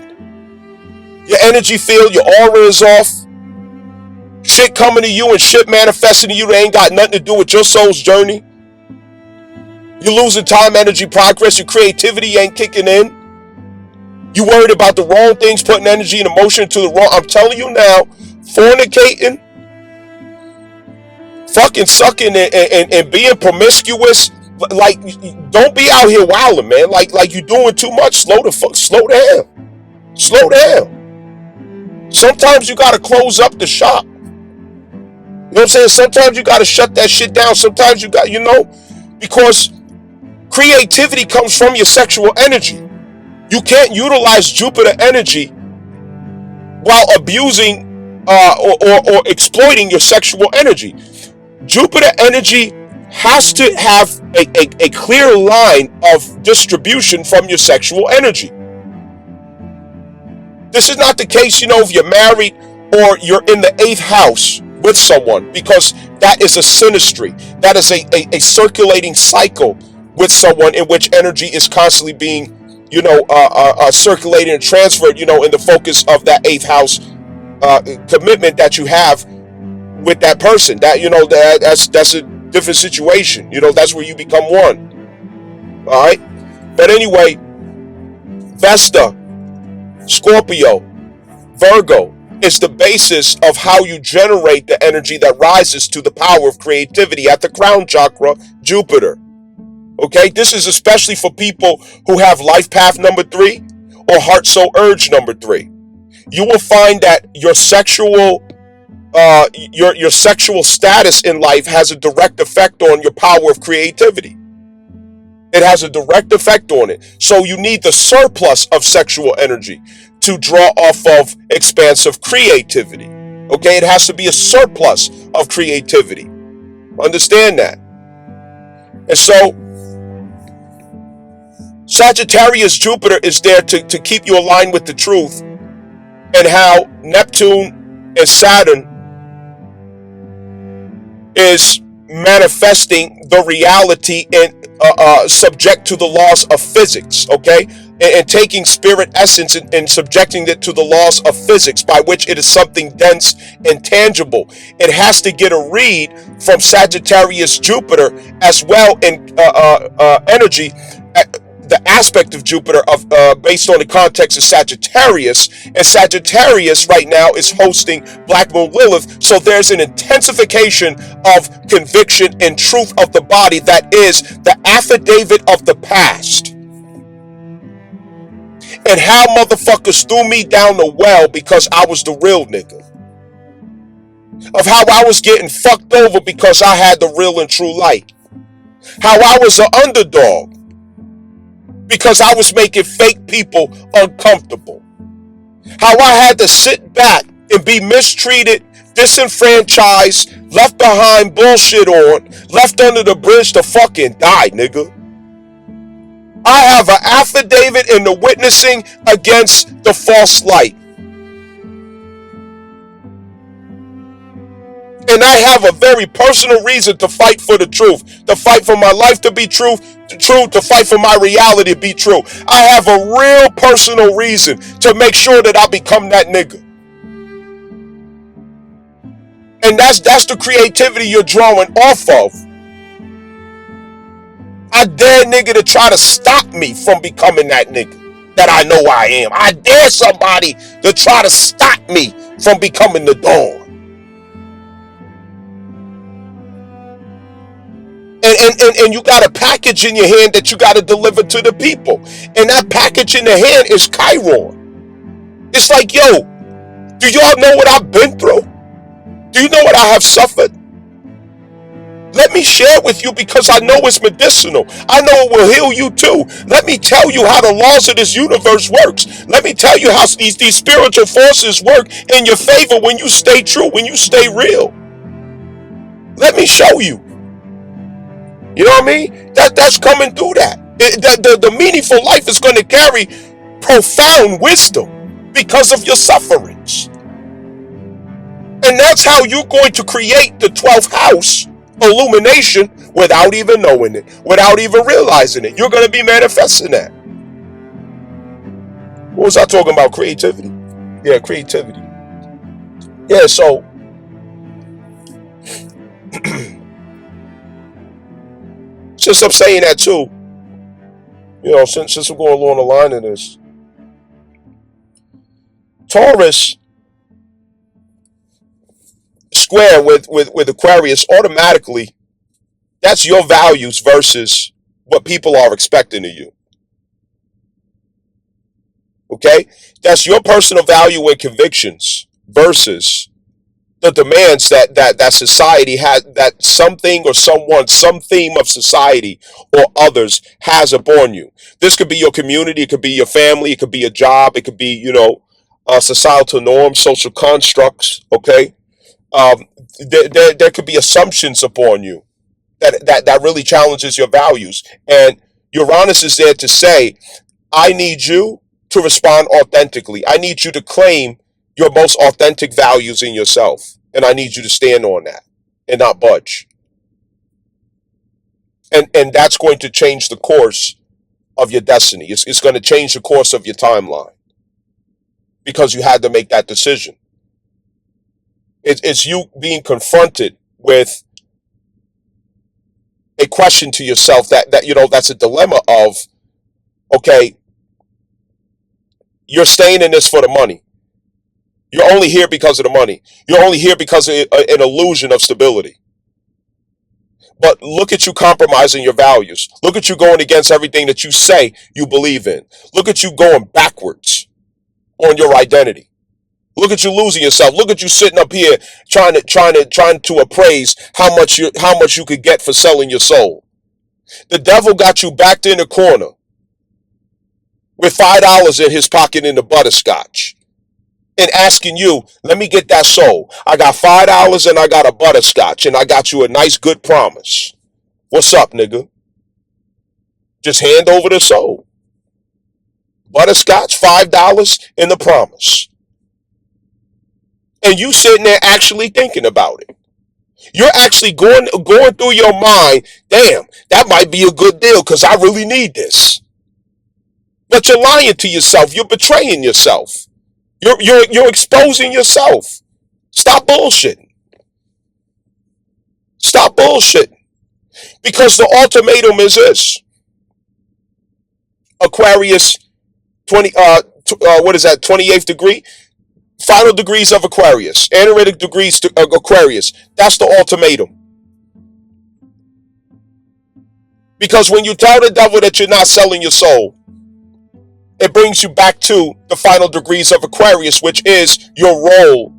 Your energy field, your aura is off. Shit coming to you and shit manifesting to you that ain't got nothing to do with your soul's journey. You're losing time, energy, progress. Your creativity ain't kicking in. You worried about the wrong things, putting energy and emotion to the wrong. I'm telling you now, fornicating, fucking sucking and being promiscuous. Like, don't be out here wilding, man. Like you doing too much. Slow down. Slow down. Sometimes you gotta close up the shop. You know what I'm saying? Sometimes you gotta shut that shit down. Sometimes you got, because creativity comes from your sexual energy. You can't utilize Jupiter energy while abusing or exploiting your sexual energy. Jupiter energy has to have a clear line of distribution from your sexual energy. This is not the case, if you're married or you're in the 8th house with someone, because that is a synastry. That is a circulating cycle with someone in which energy is constantly being, circulated and transferred, in the focus of that 8th house commitment that you have with that person. That, that's a different situation. That's where you become one. All right. But anyway, Vesta, Scorpio, Virgo is the basis of how you generate the energy that rises to the power of creativity at the crown chakra, Jupiter. Okay, this is especially for people who have life path number 3 or heart soul urge number 3. You will find that your sexual status in life has a direct effect on your power of creativity. It has a direct effect on it. So you need the surplus of sexual energy to draw off of expansive creativity. Okay, it has to be a surplus of creativity. Understand that. And so Sagittarius Jupiter is there to keep you aligned with the truth, and how Neptune and Saturn is manifesting the reality and subject to the laws of physics, okay? And taking spirit essence and subjecting it to the laws of physics, by which it is something dense and tangible. It has to get a read from Sagittarius Jupiter as well in energy, the aspect of Jupiter based on the context of Sagittarius. And Sagittarius right now is hosting Black Moon Lilith, so there's an intensification of conviction and truth of the body that is the affidavit of the past, and how motherfuckers threw me down the well because I was the real nigga, of how I was getting fucked over because I had the real and true light, how I was the underdog because I was making fake people uncomfortable, how I had to sit back and be mistreated, disenfranchised, left behind, bullshit on, left under the bridge to fucking die, nigga. I have an affidavit in the witnessing against the false light. And I have a very personal reason to fight for the truth, to fight for my life to be true, to fight for my reality to be true. I have a real personal reason to make sure that I become that nigga. And that's the creativity you're drawing off of. I dare nigga to try to stop me from becoming that nigga that I know I am. I dare somebody to try to stop me from becoming the dawn. And you got a package in your hand that you got to deliver to the people. And that package in the hand is Chiron. It's like, yo, do y'all know what I've been through? Do you know what I have suffered? Let me share with you because I know it's medicinal. I know it will heal you too. Let me tell you how the laws of this universe works. Let me tell you how these spiritual forces work in your favor when you stay true, when you stay real. Let me show you. You know what I mean? That's coming through that. The meaningful life is going to carry profound wisdom because of your sufferings. And that's how you're going to create the 12th house illumination without even knowing it, without even realizing it. You're going to be manifesting that. What was I talking about? Creativity. Yeah, creativity. Yeah, so since I'm saying that too, you know, since I'm going along the line of this, Taurus square with Aquarius, automatically that's your values versus what people are expecting of you. Okay? That's your personal value and convictions versus the demands that society has, that something or someone, some theme of society or others has upon you. This could be your community, it could be your family, it could be a job, it could be, you know, societal norms, social constructs, okay? There could be assumptions upon you that really challenges your values. And Uranus is there to say, I need you to respond authentically. I need you to claim your most authentic values in yourself. And I need you to stand on that and not budge. And that's going to change the course of your destiny. It's going to change the course of your timeline because you had to make that decision. It's you being confronted with a question to yourself that you know, that's a dilemma of, okay, you're staying in this for the money. You're only here because of the money. You're only here because of an illusion of stability. But look at you compromising your values. Look at you going against everything that you say you believe in. Look at you going backwards on your identity. Look at you losing yourself. Look at you sitting up here trying to appraise how much you could get for selling your soul. The devil got you backed in the corner with $5 in his pocket in the butterscotch and asking you, let me get that soul. I got $5 and I got a butterscotch and I got you a nice good promise. What's up, nigga? Just hand over the soul. Butterscotch, $5 and the promise. And you sitting there actually thinking about it. You're actually going through your mind, damn, that might be a good deal because I really need this. But you're lying to yourself. You're betraying yourself. You're exposing yourself. Stop bullshitting. Stop bullshitting. Because the ultimatum is this. Aquarius 28th degree? Final degrees of Aquarius. Analytic degrees to Aquarius. That's the ultimatum. Because when you tell the devil that you're not selling your soul, it brings you back to the final degrees of Aquarius, which is your role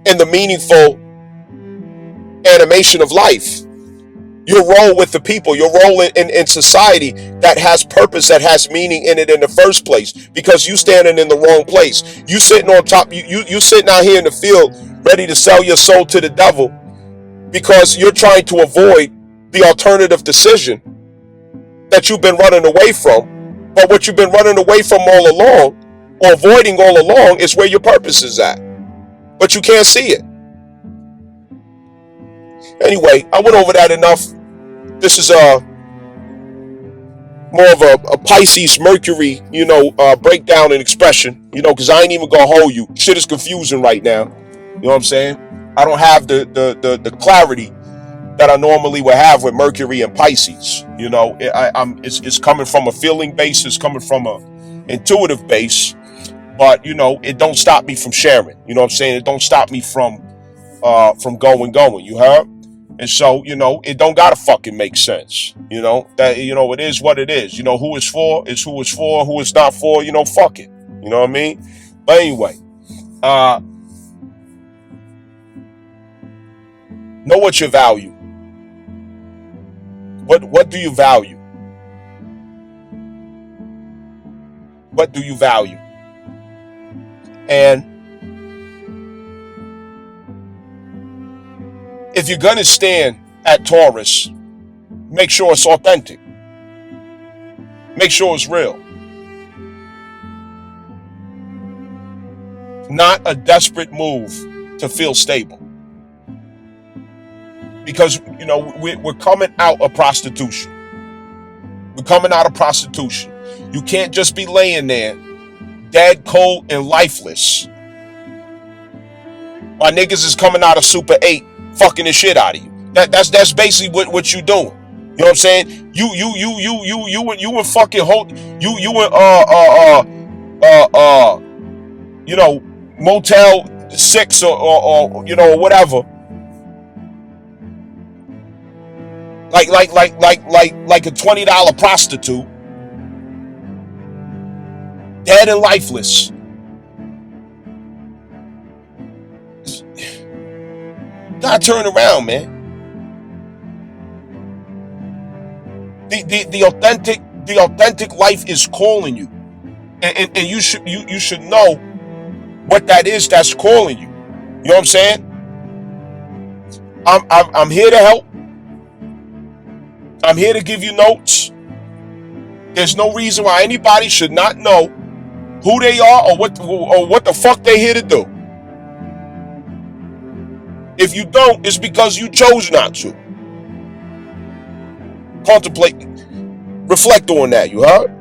in the meaningful animation of life. Your role with the people, your role in society that has purpose, that has meaning in it in the first place. Because you standing in the wrong place. You sitting on top, you sitting out here in the field ready to sell your soul to the devil because you're trying to avoid the alternative decision that you've been running away from. But what you've been running away from all along, or avoiding all along, is where your purpose is at. But you can't see it. Anyway, I went over that enough. This is more of a Pisces Mercury, breakdown and expression, because I ain't even gonna hold you. Shit is confusing right now. You know what I'm saying? I don't have the clarity that I normally would have with Mercury and Pisces. It's coming from a feeling base, it's coming from a intuitive base, but it don't stop me from sharing. You know what I'm saying? It don't stop me from going. You heard? And so, it don't gotta fucking make sense. That, it is what it is. Who it's for is who it's for, who it's not for, fuck it. You know what I mean? But anyway, know what you value. What do you value? What do you value? And if you're gonna stand at Taurus, make sure it's authentic. Make sure it's real. Not a desperate move to feel stable. Because, we're coming out of prostitution. We're coming out of prostitution. You can't just be laying there, dead, cold, and lifeless. My niggas is coming out of Super 8, fucking the shit out of you. That's basically what you doing. You know what I'm saying? You and fucking Motel 6 or whatever. Like a $20 prostitute, dead and lifeless. Gotta turn around, man. The authentic life is calling you, and you should know what that is that's calling you. You know what I'm saying? I'm here to help. I'm here to give you notes. There's no reason why anybody should not know who they are or what the fuck they here to do. If you don't, it's because you chose not to. Contemplate, reflect on that, you heard?